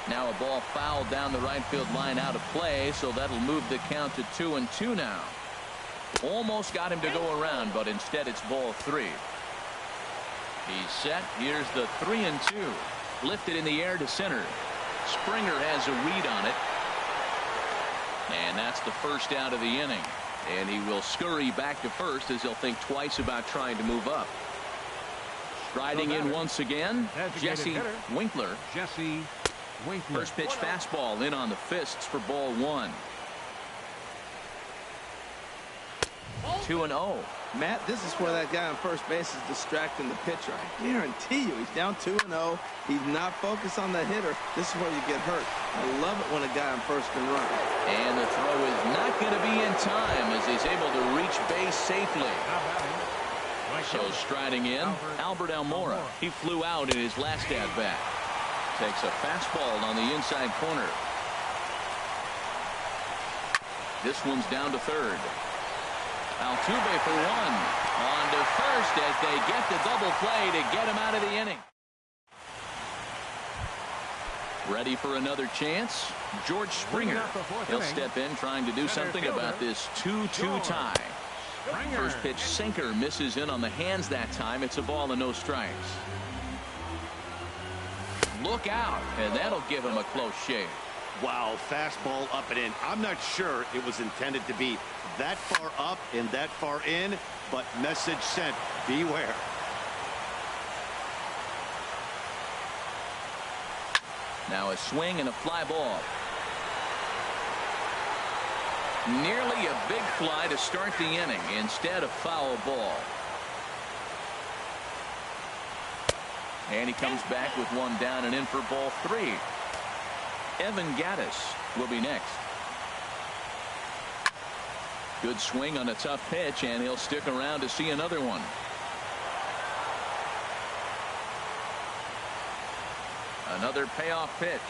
A: Now a ball fouled down the right field line out of play, so that'll move the count to 2-2 now. Almost got him to go around, but instead it's ball 3. He's set. Here's the 3-2. Lifted in the air to center. Springer has a read on it. And that's the first out of the inning. And he will scurry back to first as he'll think twice about trying to move up. Striding in once again, Jesse Winkler. First pitch fastball in on the fists for ball 1. 2-0.
B: Matt, this is where that guy on first base is distracting the pitcher. I guarantee you he's down 2-0. He's not focused on the hitter. This is where you get hurt. I love it when a guy on first can run.
A: And the throw is not going to be in time as he's able to reach base safely. So striding in, Albert Almora. He flew out in his last at-bat. Takes a fastball on the inside corner. This one's down to third. Altuve for one. On to first as they get the double play to get him out of the inning. Ready for another chance? George Springer. He'll step in trying to do something about this 2-2 tie. First pitch sinker misses in on the hands that time. It's a ball and no strikes. Look out, and that'll give him a close shave.
C: Wow, fastball up and in. I'm not sure it was intended to be that far up and that far in, but message sent, beware.
A: Now a swing and a fly ball. Nearly a big fly to start the inning instead of foul ball. And he comes back with one down and in for ball three. Evan Gattis will be next. Good swing on a tough pitch, and he'll stick around to see another one. Another payoff pitch.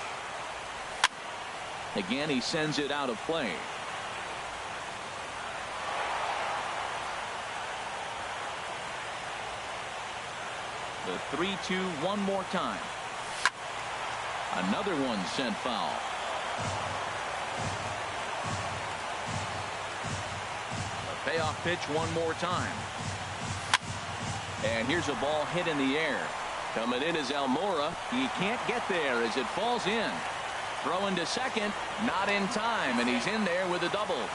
A: Again, he sends it out of play. The 3-2 one more time. Another one sent foul. A payoff pitch one more time. And here's a ball hit in the air. Coming in is Almora. He can't get there as it falls in. Throwing to second, not in time, and he's in there with a double.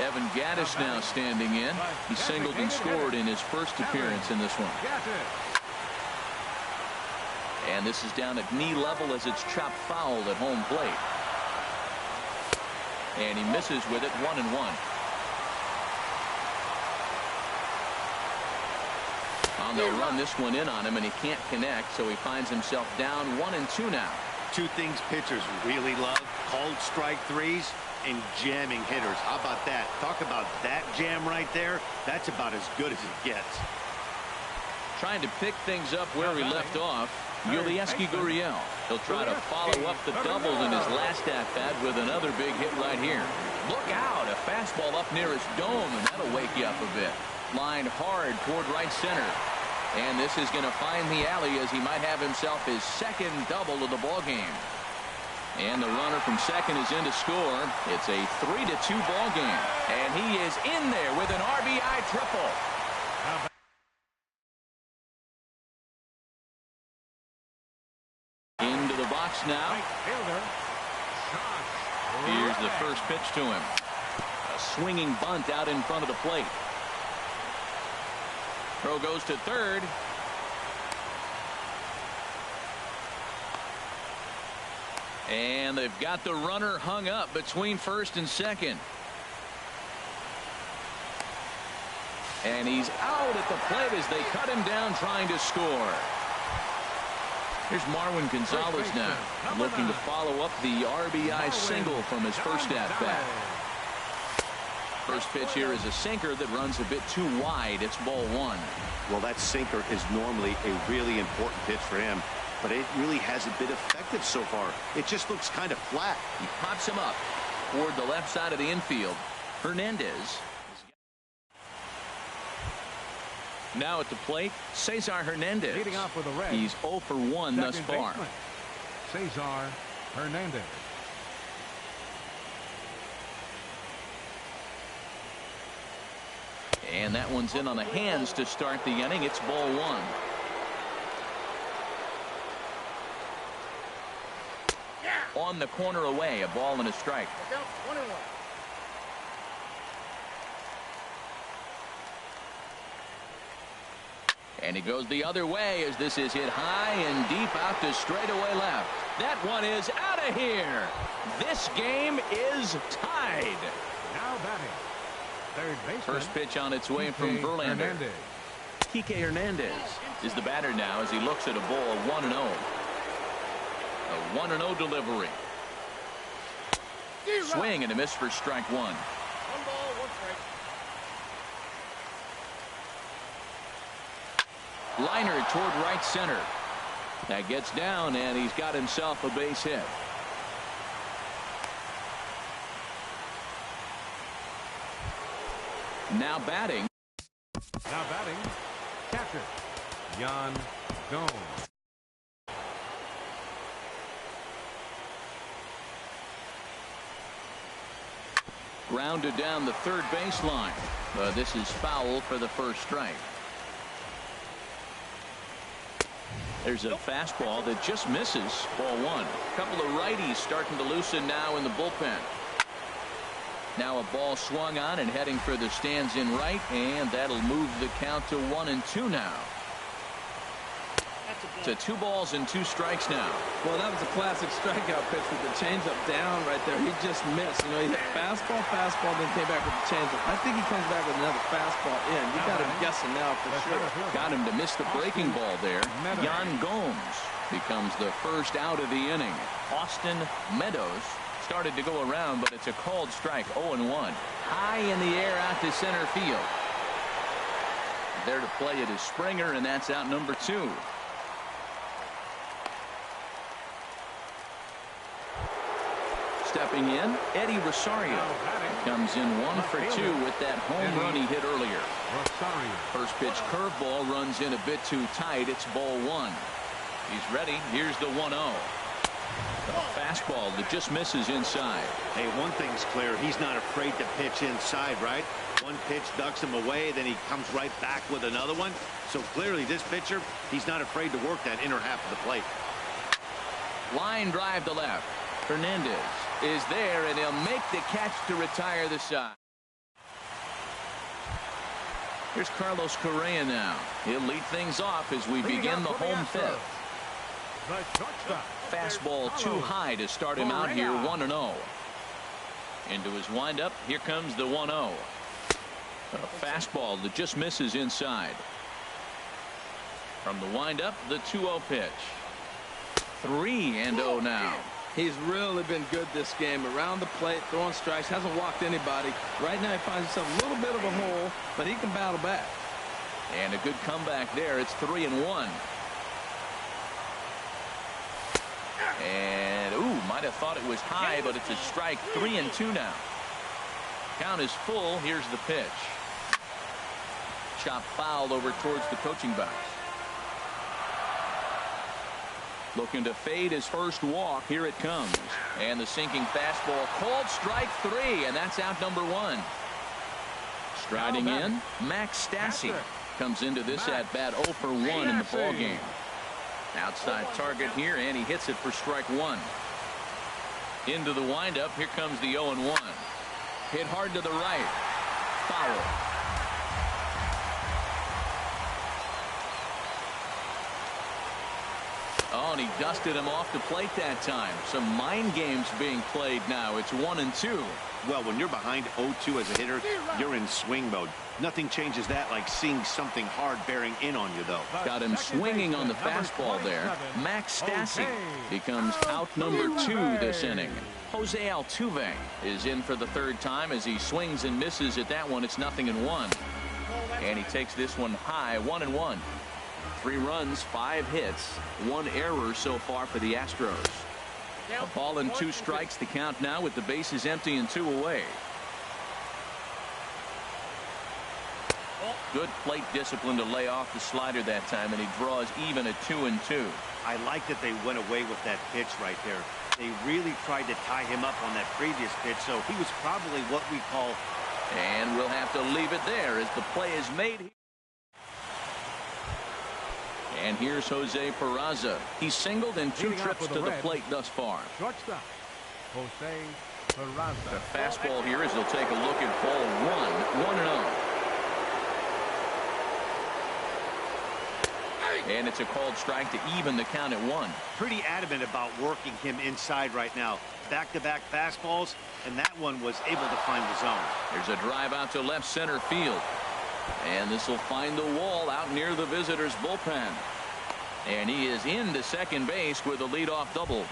A: Evan Gattis now standing in. He singled and scored in his first appearance in this one. And this is down at knee level as it's chopped foul at home plate. And he misses with it, 1-1. They'll run this one in on him, and he can't connect, so he finds himself down 1-2 now.
C: Two things pitchers really love: cold strike threes and jamming hitters. How about that? Talk about that jam right there. That's about as good as it gets.
A: Trying to pick things up where he left off, Yulieski Gurriel. He'll try to follow up the double in his last at-bat with another big hit right here. Look out, a fastball up near his dome, and that'll wake you up a bit. Lined hard toward right center. And this is going to find the alley as he might have himself his second double of the ball game. And the runner from second is in to score. It's a 3-2 ball game. And he is in there with an RBI triple. Into the box now. Here's the first pitch to him. A swinging bunt out in front of the plate. Throw goes to third. And they've got the runner hung up between first and second. And he's out at the plate as they cut him down trying to score. Here's Marwin Gonzalez now, looking to follow up the RBI single from his first at-bat. First pitch here is a sinker that runs a bit too wide. It's ball one.
C: Well, that sinker is normally a really important pitch for him, but it really hasn't been effective so far. It just looks kind of flat.
A: He pops him up toward the left side of the infield. Hernandez. Now at the plate, Cesar Hernandez.
D: Leading off with a red.
A: He's 0 for 1 thus far.
D: Baseman, Cesar Hernandez.
A: And that one's in on the hands to start the inning. It's ball one. On the corner away, a ball and a strike. And he goes the other way as this is hit high and deep out to straightaway left. That one is out of here. This game is tied.
D: Now batting, Third baseman.
A: First pitch on its way from Verlander. Kike Hernandez is the batter now as he looks at a ball 1-0. A 1-0 delivery. Swing and a miss for strike one.
F: 1 ball, 1 strike.
A: Liner toward right center. That gets down, and he's got himself a base hit. Now batting.
D: Catcher Yan Gomes.
A: Grounded down the third baseline. This is foul for the first strike. There's a fastball that just misses. Ball one. A couple of righties starting to loosen now in the bullpen. Now a ball swung on and heading for the stands in right, and that'll move the count to 1-2 now. To 2 balls and 2 strikes now.
B: Well, that was a classic strikeout pitch with the changeup down right there. He just missed. You know, he hit fastball, then came back with the changeup. I think he comes back with another fastball in. You got him guessing now for sure.
A: Got him to miss the breaking ball there. Yan Gomes becomes the first out of the inning. Austin Meadows started to go around, but it's a called strike. 0-1. High in the air out to center field. There to play it is Springer, and that's out number 2. Stepping in, Eddie Rosario comes in 1 for 2 with that home run he hit earlier. First pitch curveball runs in a bit too tight. It's ball 1. He's ready. Here's the 1-0. A fastball that just misses inside.
E: Hey, one thing's clear. He's not afraid to pitch inside, right? One pitch ducks him away, then he comes right back with another one. So clearly this pitcher, he's not afraid to work that inner half of the plate.
A: Line drive to left. Hernandez is there, and he'll make the catch to retire the side. Here's Carlos Correa now. He'll lead things off as we begin the home fifth. Fastball too high to start him out here. 1-0. Into his windup. Here comes the 1-0. A fastball that just misses inside. From the windup, the 2-0 pitch. 3-0 now.
B: He's really been good this game. Around the plate, throwing strikes, hasn't walked anybody. Right now he finds himself a little bit of a hole, but he can battle back.
A: And a good comeback there. It's 3-1. And might have thought it was high, but it's a strike. 3-2 now. Count is full. Here's the pitch. Chop fouled over towards the coaching box. Looking to fade his first walk. Here it comes. And the sinking fastball called strike 3, and that's out number 1. Striding in, Max Stassi comes into this at bat 0 for 1 in the ball game. Outside target here, and he hits it for strike 1. Into the windup. Here comes the 0-1. Hit hard to the right. Foul. Oh, and he dusted him off the plate that time. Some mind games being played now. It's 1-2.
E: Well, when you're behind 0-2 as a hitter, you're in swing mode. Nothing changes that like seeing something hard bearing in on you, though.
A: Got him swinging on the fastball there. Max Stassi becomes out number 2 this inning. Jose Altuve is in for the 3rd time as he swings and misses at that one. It's 0-1. And he takes this one high. 1-1. 3 runs, 5 hits, 1 error so far for the Astros. A ball and 2 strikes to count now with the bases empty and 2 away. Good plate discipline to lay off the slider that time, and he draws even at 2-2.
E: I like that they went away with that pitch right there. They really tried to tie him up on that previous pitch, so he was probably what we call.
A: And we'll have to leave it there as the play is made. And here's Jose Peraza. He's singled in 2 trips to the plate thus far.
D: Shortstop, Jose Peraza.
A: The fastball here as they'll take a look at ball 1. 1-0. And it's a called strike to even the count at 1.
E: Pretty adamant about working him inside right now. Back-to-back fastballs, and that one was able to find the zone.
A: There's a drive out to left center field. And this will find the wall out near the visitors' bullpen. And he is into second base with a leadoff double.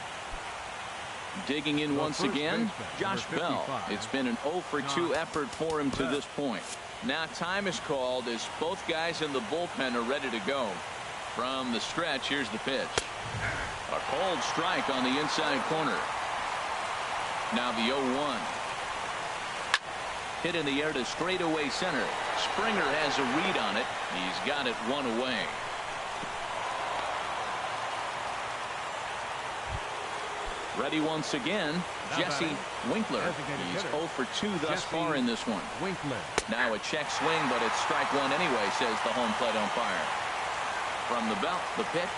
A: Digging in once again, Josh Bell. It's been an 0 for 2 effort for him to this point. Now time is called as both guys in the bullpen are ready to go. From the stretch, here's the pitch. A cold strike on the inside corner. Now the 0-1. Hit in the air to straightaway center. Springer has a read on it. He's got it 1 away. Ready once again, Jesse Winkler. He's 0 for 2 thus far in this one. Now a check swing, but it's strike 1 anyway, says the home plate umpire. From the belt, the pitch.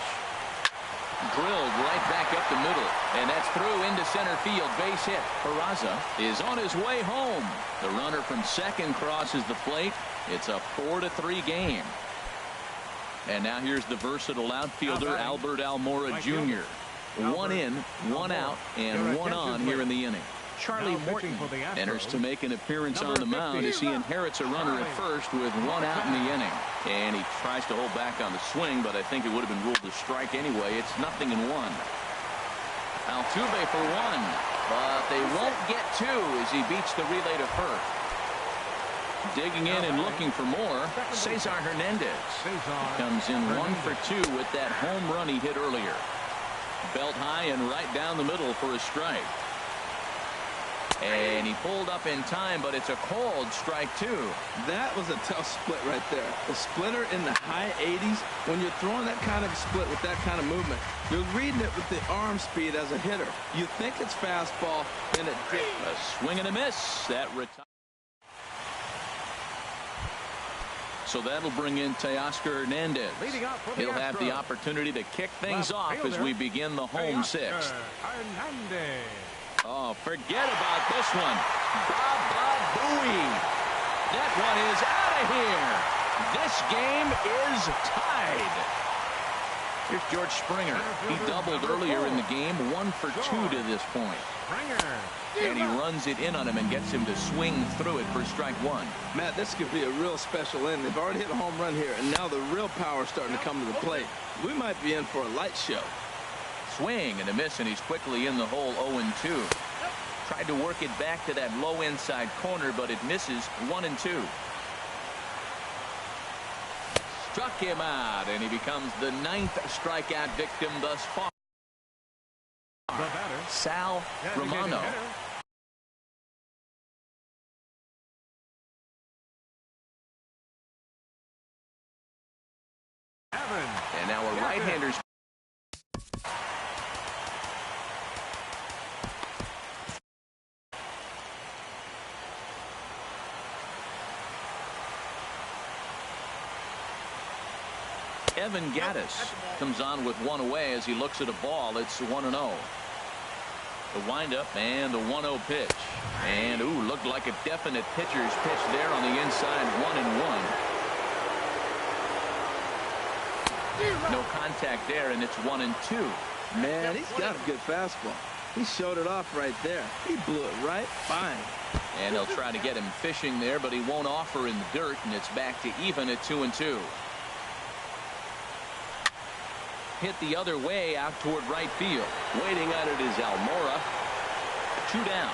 A: Drilled right back up the middle, and that's through into center field. Base hit. Peraza is on his way home. The runner from second crosses the plate. It's a 4-3 game. And now here's the versatile outfielder Albert Almora Jr. 1 in, 1 out, and 1 on here in the inning. Charlie Morton enters to make an appearance on the mound as he inherits a runner at first with 1 out in the inning. And he tries to hold back on the swing, but I think it would have been ruled a strike anyway. It's 0-1. Altuve for 1, but they won't get 2 as he beats the relay to first. Digging in and looking for more, Cesar Hernandez. He comes in 1 for 2 with that home run he hit earlier. Belt high and right down the middle for a strike. And he pulled up in time, but it's a called strike 2.
B: That was a tough split right there. The splitter in the high 80s. When you're throwing that kind of split with that kind of movement, you're reading it with the arm speed as a hitter. You think it's fastball, then it did.
A: A swing and a miss. That retires. So that'll bring in Teoscar Hernandez. He'll have the opportunity to kick things off as we begin the home 6th. Oh, forget about this one. Baba Booey. That one is out of here. This game is tied. Here's George Springer. He doubled earlier in the game, 1 for 2 to this point. And he runs it in on him and gets him to swing through it for strike 1.
B: Matt, this could be a real special inning. They've already hit a home run here, and now the real power is starting to come to the plate. We might be in for a light show.
A: Swing and a miss, and he's quickly in the hole. 0-2. Tried to work it back to that low inside corner, but it misses. 1-2. Struck him out, and he becomes the 9th strikeout victim thus far. Sal Romano. And now a right-hander's. Evan Gattis comes on with 1 away as he looks at a ball. It's 1-0. The windup and the 1-0 pitch. And, ooh, looked like a definite pitcher's pitch there on the inside. 1-1. No contact there, and it's 1-2.
B: Man, he's got a good fastball. He showed it off right there. He blew it right fine.
A: And they'll try to get him fishing there, but he won't offer in the dirt, and it's back to even at 2-2. Hit the other way out toward right field. Waiting on it is Almora. 2 down.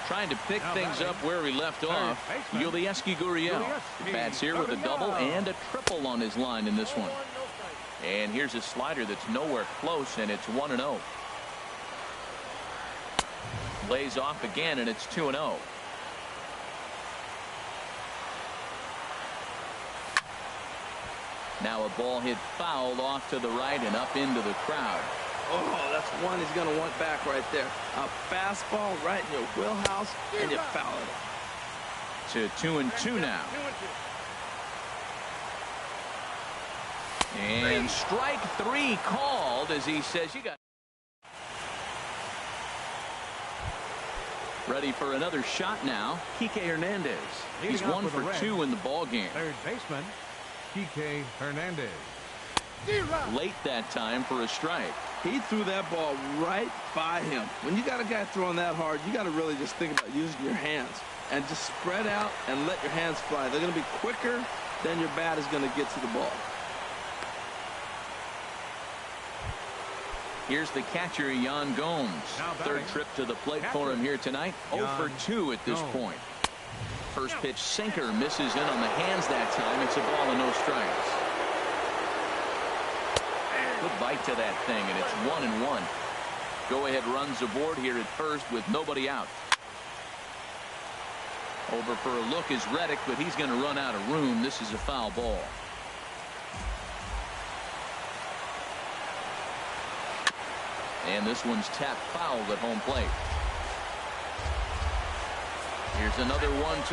A: Trying to pick things up where he left off. Yulieski Gurriel bats here with a double and a triple on his line in this one. And here's a slider that's nowhere close, and it's 1-0. Lays off again, and it's 2-0. Now a ball hit foul off to the right and up into the crowd.
B: Oh, that's one he's going to want back right there. A fastball right in your wheelhouse, and you foul it.
A: To 2-2 now. And strike 3 called as he says you got. Ready for another shot now. Kike Hernandez. He's 1 for 2 in the ball game.
D: Third baseman, Kike Hernandez.
A: Late that time for a strike.
B: He threw that ball right by him. When you got a guy throwing that hard, you got to really just think about using your hands and just spread out and let your hands fly. They're going to be quicker than your bat is going to get to the ball.
A: Here's the catcher, Yan Gomes. Third trip to the plate for him here tonight. 0 for 2 at this point. First pitch sinker misses in on the hands that time. It's a ball and no strikes. Good bite to that thing, and it's 1-1. Go-ahead runs aboard here at first with nobody out. Over for a look is Reddick, but he's going to run out of room. This is a foul ball. And this one's tapped foul at home plate. Here's another 1-2.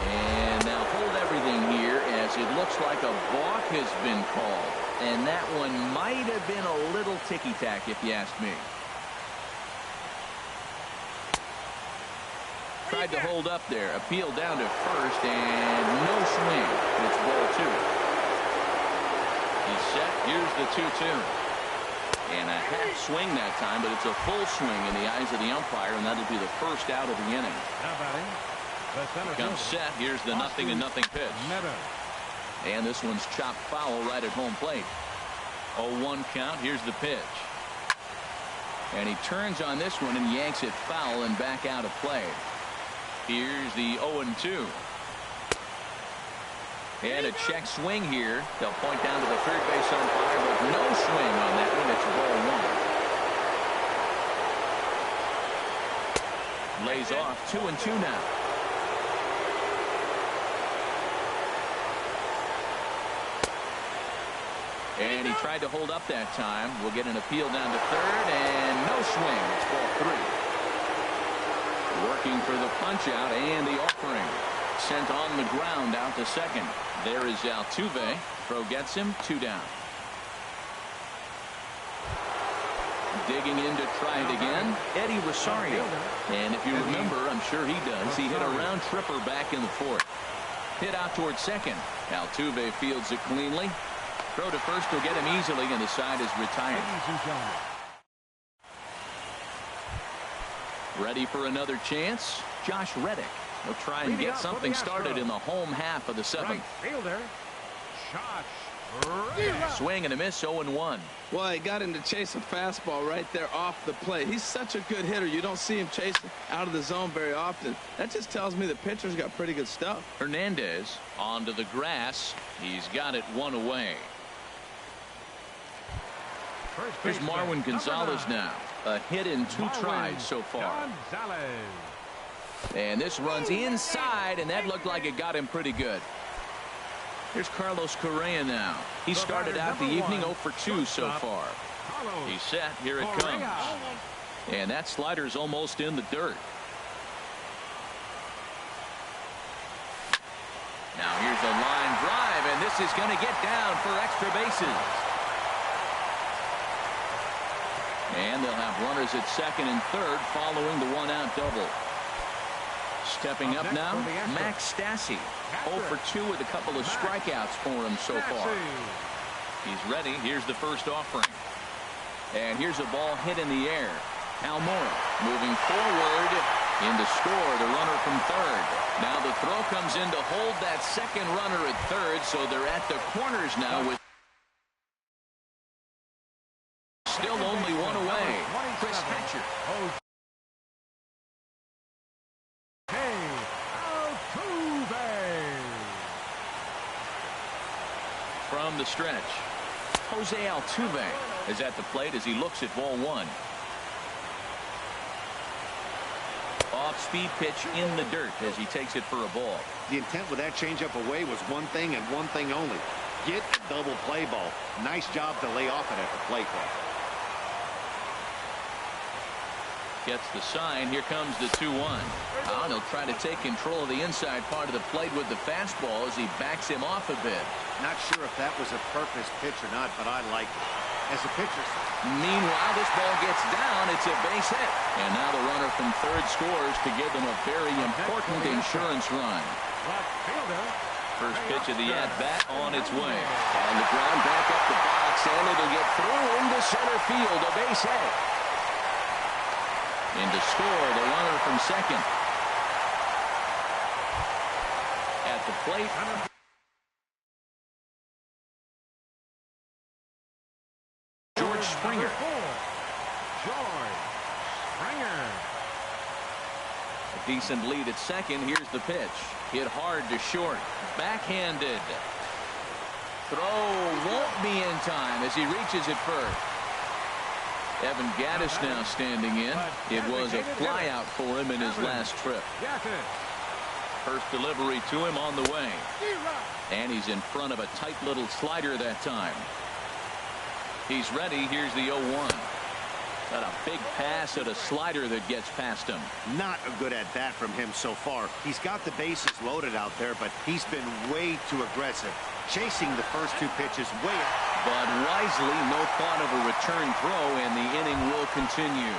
A: And now hold everything here as it looks like a balk has been called. And that one might have been a little ticky-tack if you ask me. Tried to hold up there. Appeal down to first and no swing. It's ball 2. He's set. Here's the 2-2. And a half swing that time, but it's a full swing in the eyes of the umpire, and that'll be the first out of the inning. Comes set. Here's the 0-0 pitch. And this one's chopped foul right at home plate. 0-1 count. Here's the pitch. And he turns on this one and yanks it foul and back out of play. Here's the 0-2. And a check swing here. They'll point down to the third base umpire, but no swing on that one. It's ball 1. Lays off 2-2 now. And he tried to hold up that time. We'll get an appeal down to third, and no swing. It's ball 3. Working for the punch out and the offering. Sent on the ground out to second. There is Altuve. Throw gets him. 2 down. Digging in to try it again, Eddie Rosario. And if you remember, I'm sure he does, he hit a round tripper back in the 4th. Hit out towards second. Altuve fields it cleanly. Throw to first will get him easily, and the side is retired. Ready for another chance. Josh Reddick will try and get something started in the home half of the 7th.
D: Right fielder, Josh Reddick.
A: Swing and a miss, 0-1.
B: Well, he got him to chase a fastball right there off the plate. He's such a good hitter. You don't see him chasing out of the zone very often. That just tells me the pitcher's got pretty good stuff.
A: Hernandez onto the grass. He's got it 1 away. Here's Marwin Gonzalez now. A hit in 2 tries so far. And this runs inside, and that looked like it got him pretty good. Here's Carlos Correa now. He started out the evening 0 for 2 so far. He's set. Here it comes. And that slider's almost in the dirt. Now here's a line drive, and this is going to get down for extra bases. And they'll have runners at second and third following the 1-out double. Stepping up now, Max Stassi. 0 for 2 with a couple of strikeouts for him so far. He's ready. Here's the first offering. And here's a ball hit in the air. Almora moving forward in to score the runner from third. Now the throw comes in to hold that second runner at third, so they're at the corners now with still only 1 away. Chris Hatcher. From the stretch, Jose Altuve is at the plate as he looks at ball 1. Off-speed pitch in the dirt as he takes it for a ball.
C: The intent with that changeup away was one thing and one thing only. Get a double play ball. Nice job to lay off it at the plate.
A: Gets the sign. Here comes the 2-1. He'll try to take control of the inside part of the plate with the fastball as he backs him off a bit.
E: Not sure if that was a purpose pitch or not, but I like it. As a pitcher.
A: Meanwhile, this ball gets down. It's a base hit. And now the runner from third scores to give them a very important insurance run. First pitch of the at-bat on its way. On the ground, back up the box, and it'll get through into center field. A base hit. And to score, the runner from second. At the plate. George Springer. A decent lead at second. Here's the pitch. Hit hard to short. Backhanded. Throw won't be in time as he reaches it first. Evan Gaddis now standing in. It was a flyout for him in his last trip. First delivery to him on the way. And he's in front of a tight little slider that time. He's ready. Here's the 0-1. Got a big pass at a slider that gets past him.
E: Not a good at bat from him so far. He's got the bases loaded out there, but he's been way too aggressive. Chasing the first two pitches way up.
A: But wisely, no thought of a return throw, and the inning will continue.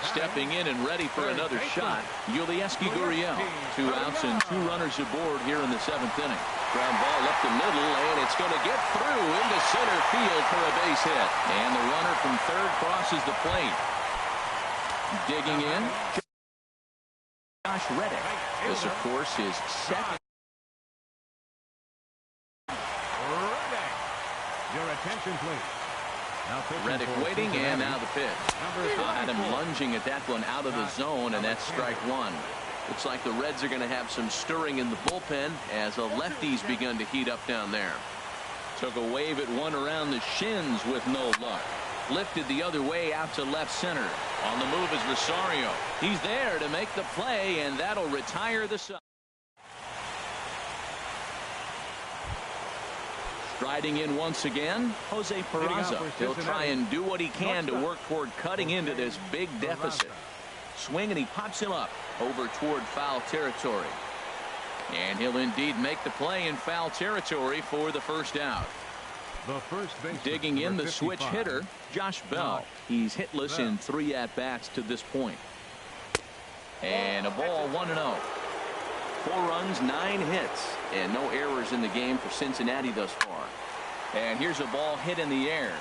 A: Stepping in and ready for another shot, Yulieski Gurriel. 2 outs and 2 runners aboard here in the 7th inning. Ground ball up the middle, and it's going to get through into center field for a base hit. And the runner from third crosses the plate. Digging in, Josh Reddick. This, of course, is second.
D: Your attention, please.
A: Reddick waiting, and now the pitch. Had him lunging at that one out of the zone, and that's strike 1. Looks like the Reds are going to have some stirring in the bullpen as the lefties begun to heat up down there. Took a wave at one around the shins with no luck. Lifted the other way out to left center. On the move is Rosario. He's there to make the play, and that'll retire the side. Striding in once again, Jose Peraza. He'll try and do what he can to work toward cutting into this big deficit. Swing, and he pops him up over toward foul territory. And he'll indeed make the play in foul territory for the first out. Digging in, the switch hitter, Josh Bell. He's hitless in 3 at-bats to this point. And a ball, 1-0. 4 runs, 9 hits, and no errors in the game for Cincinnati thus far. And here's a ball hit in the air.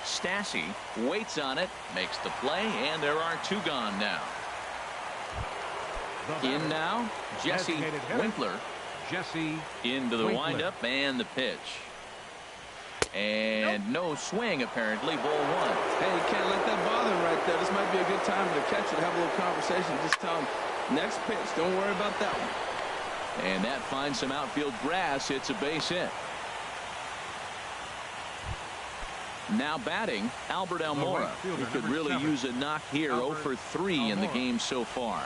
A: Stassi waits on it, makes the play, and there are 2 gone now. In now, Jesse Winkler. Into the windup and the pitch. And no swing, apparently. Ball 1.
B: Hey, you can't let that bother him right there. This might be a good time to catch it, have a little conversation. Just tell him, next pitch, don't worry about that one.
A: And that finds some outfield grass. It's a base hit. Now batting, Albert Almora. He could really use a knock here. 0 for 3 in the game so far.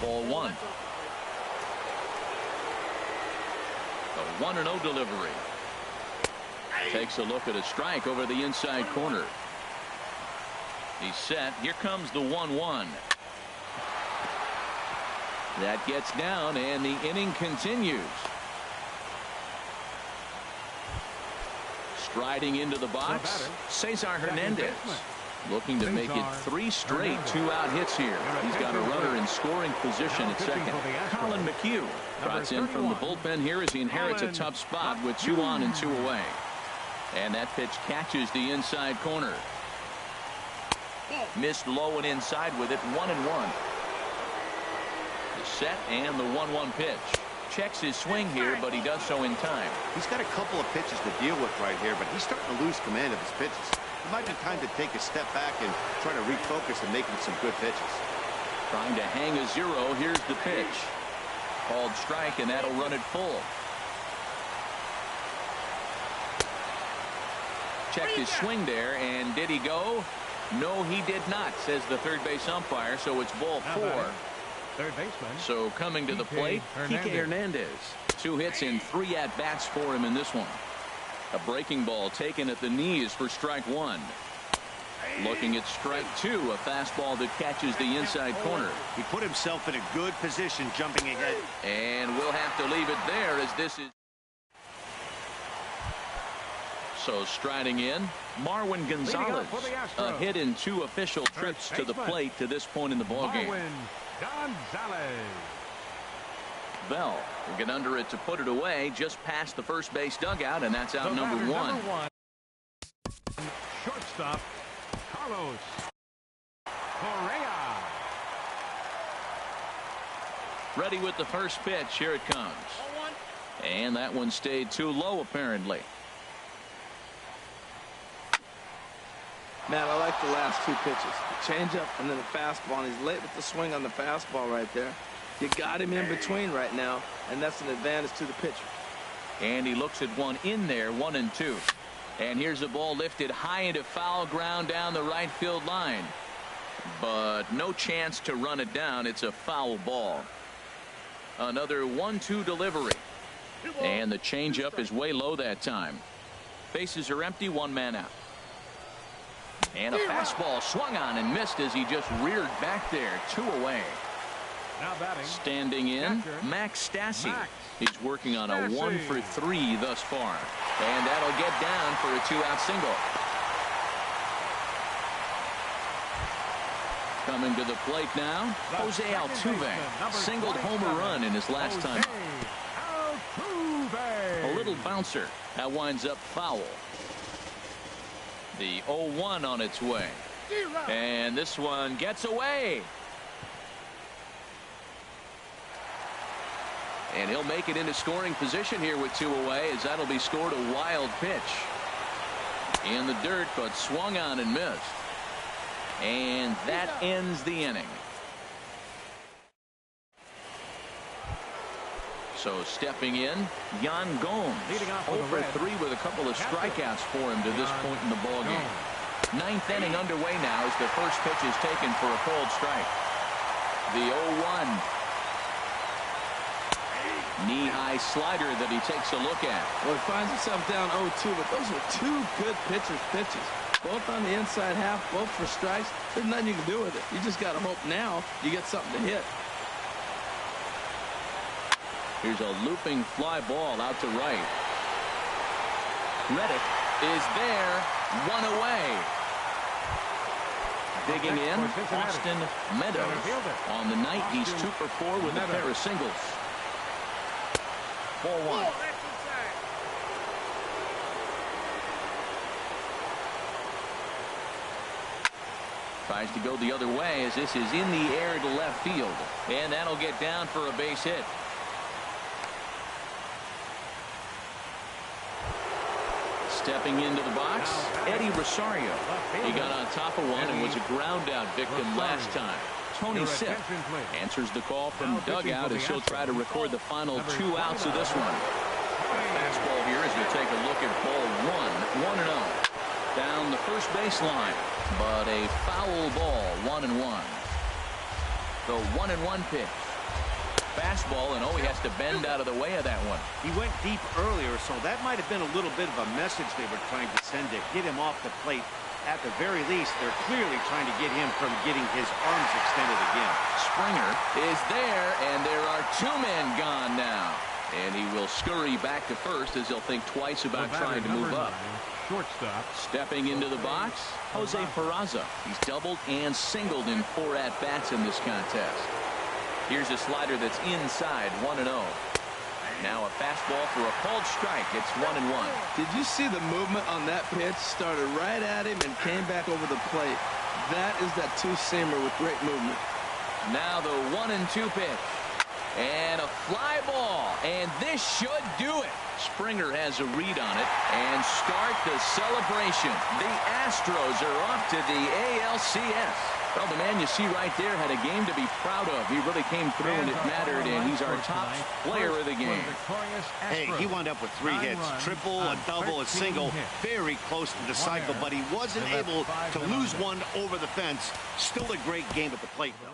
A: Ball 1. A 1-0 delivery. Takes a look at a strike over the inside corner. He's set. Here comes the 1-1. That gets down, and the inning continues. Striding into the box, Cesar Hernandez. Looking to make it 3 straight 2-out hits here. He's got a runner in scoring position at second. Colin McHugh trots in from the bullpen here as he inherits a tough spot with 2 on and 2 away. And that pitch catches the inside corner. Missed low and inside with it. 1-1. The set and the 1-1 pitch. Checks his swing here, but he does so in time.
E: He's got a couple of pitches to deal with right here, but he's starting to lose command of his pitches. It might be time to take a step back and try to refocus and making some good pitches.
A: Trying to hang a 0. Here's the pitch. Called strike, and that'll run it full. Checked his swing there, and did he go? No, he did not, says the third base umpire, so it's ball 4.
D: Third baseman.
A: So coming to the plate, Kike Hernandez. 2 hits in 3 at-bats for him in this one. A breaking ball taken at the knees for strike 1. Looking at strike two, a fastball that catches the inside corner.
E: He put himself in a good position jumping ahead.
A: And we'll have to leave it there as this is. So striding in, Marwin Gonzalez, a hit in 2 official trips to the plate to this point in the ballgame.
D: Gonzalez.
A: Bell will get under it to put it away just past the first base dugout, and that's out number one.
D: Shortstop, Carlos Correa.
A: Ready with the first pitch. Here it comes. And that one stayed too low, apparently.
B: Man, I like the last 2 pitches. The changeup and then the fastball, and he's late with the swing on the fastball right there. You got him in between right now, and that's an advantage to the pitcher.
A: And he looks at one in there, 1-2. And here's the ball lifted high into foul ground down the right field line. But no chance to run it down. It's a foul ball. Another 1-2 delivery. And the changeup is way low that time. Bases are empty, 1 man out. And a fastball swung on and missed as he just reared back there. 2 away.
D: Now batting.
A: Standing in, Max Stassi. He's working on a 1 for 3 thus far. And that'll get down for a 2-out single. Coming to the plate now, Jose Altuve. Singled homer run in his last time. A little bouncer. That winds up foul. The 0-1 on its way. And this one gets away. And he'll make it into scoring position here with 2 away, as that'll be scored a wild pitch. In the dirt, but swung on and missed. And that ends the inning. So stepping in, Yan Gomes, 0 for 3 with a couple of strikeouts for him to this point in the ballgame. 9th inning underway now as the first pitch is taken for a called strike. The 0-1. Knee-high slider that he takes a look at.
B: Well, he finds himself down 0-2, but those are 2 good pitches. Both on the inside half, both for strikes. There's nothing you can do with it. You just got to hope now you get something to hit.
A: Here's a looping fly ball out to right. Reddick is there, 1 away. Digging in, Austin Meadows. On the night, he's 2 for 4 with a pair of singles. 4-1. Tries to go the other way as this is in the air to left field. And that'll get down for a base hit. Stepping into the box, Eddie Rosario. He got on top of one and was a ground-out victim last time. Tony Sipp answers the call from dugout as he'll try to record the final 2 outs of this one. Fastball here as we take a look at ball 1, 1-0. Down the first baseline, but a foul ball, 1-1. The 1-1 pitch. Fastball, and he has to bend out of the way of that one.
E: He went deep earlier, so that might have been a little bit of a message they were trying to send to get him off the plate. At the very least, they're clearly trying to get him from getting his arms extended again.
A: Springer is there, and there are 2 men gone now. And he will scurry back to first as he'll think twice about trying to move up.
D: Shortstop.
A: Stepping into the box, Jose Peraza. He's doubled and singled in 4 at-bats in this contest. Here's a slider that's inside, 1-0. Now a fastball for a called strike. It's 1-1.
B: Did you see the movement on that pitch? Started right at him and came back over the plate. That is that 2-seamer with great movement.
A: Now the 1-2 pitch. And a fly ball. And this should do it. Springer has a read on it and start the celebration. The Astros are off to the ALCS. Well, the man you see right there had a game to be proud of. He really came through when it mattered, and he's our top player of the game.
E: Hey, he wound up with 3 hits. Triple, a double, a single. Very close to the cycle, but he wasn't able to lose one over the fence. Still a great game at the plate, though.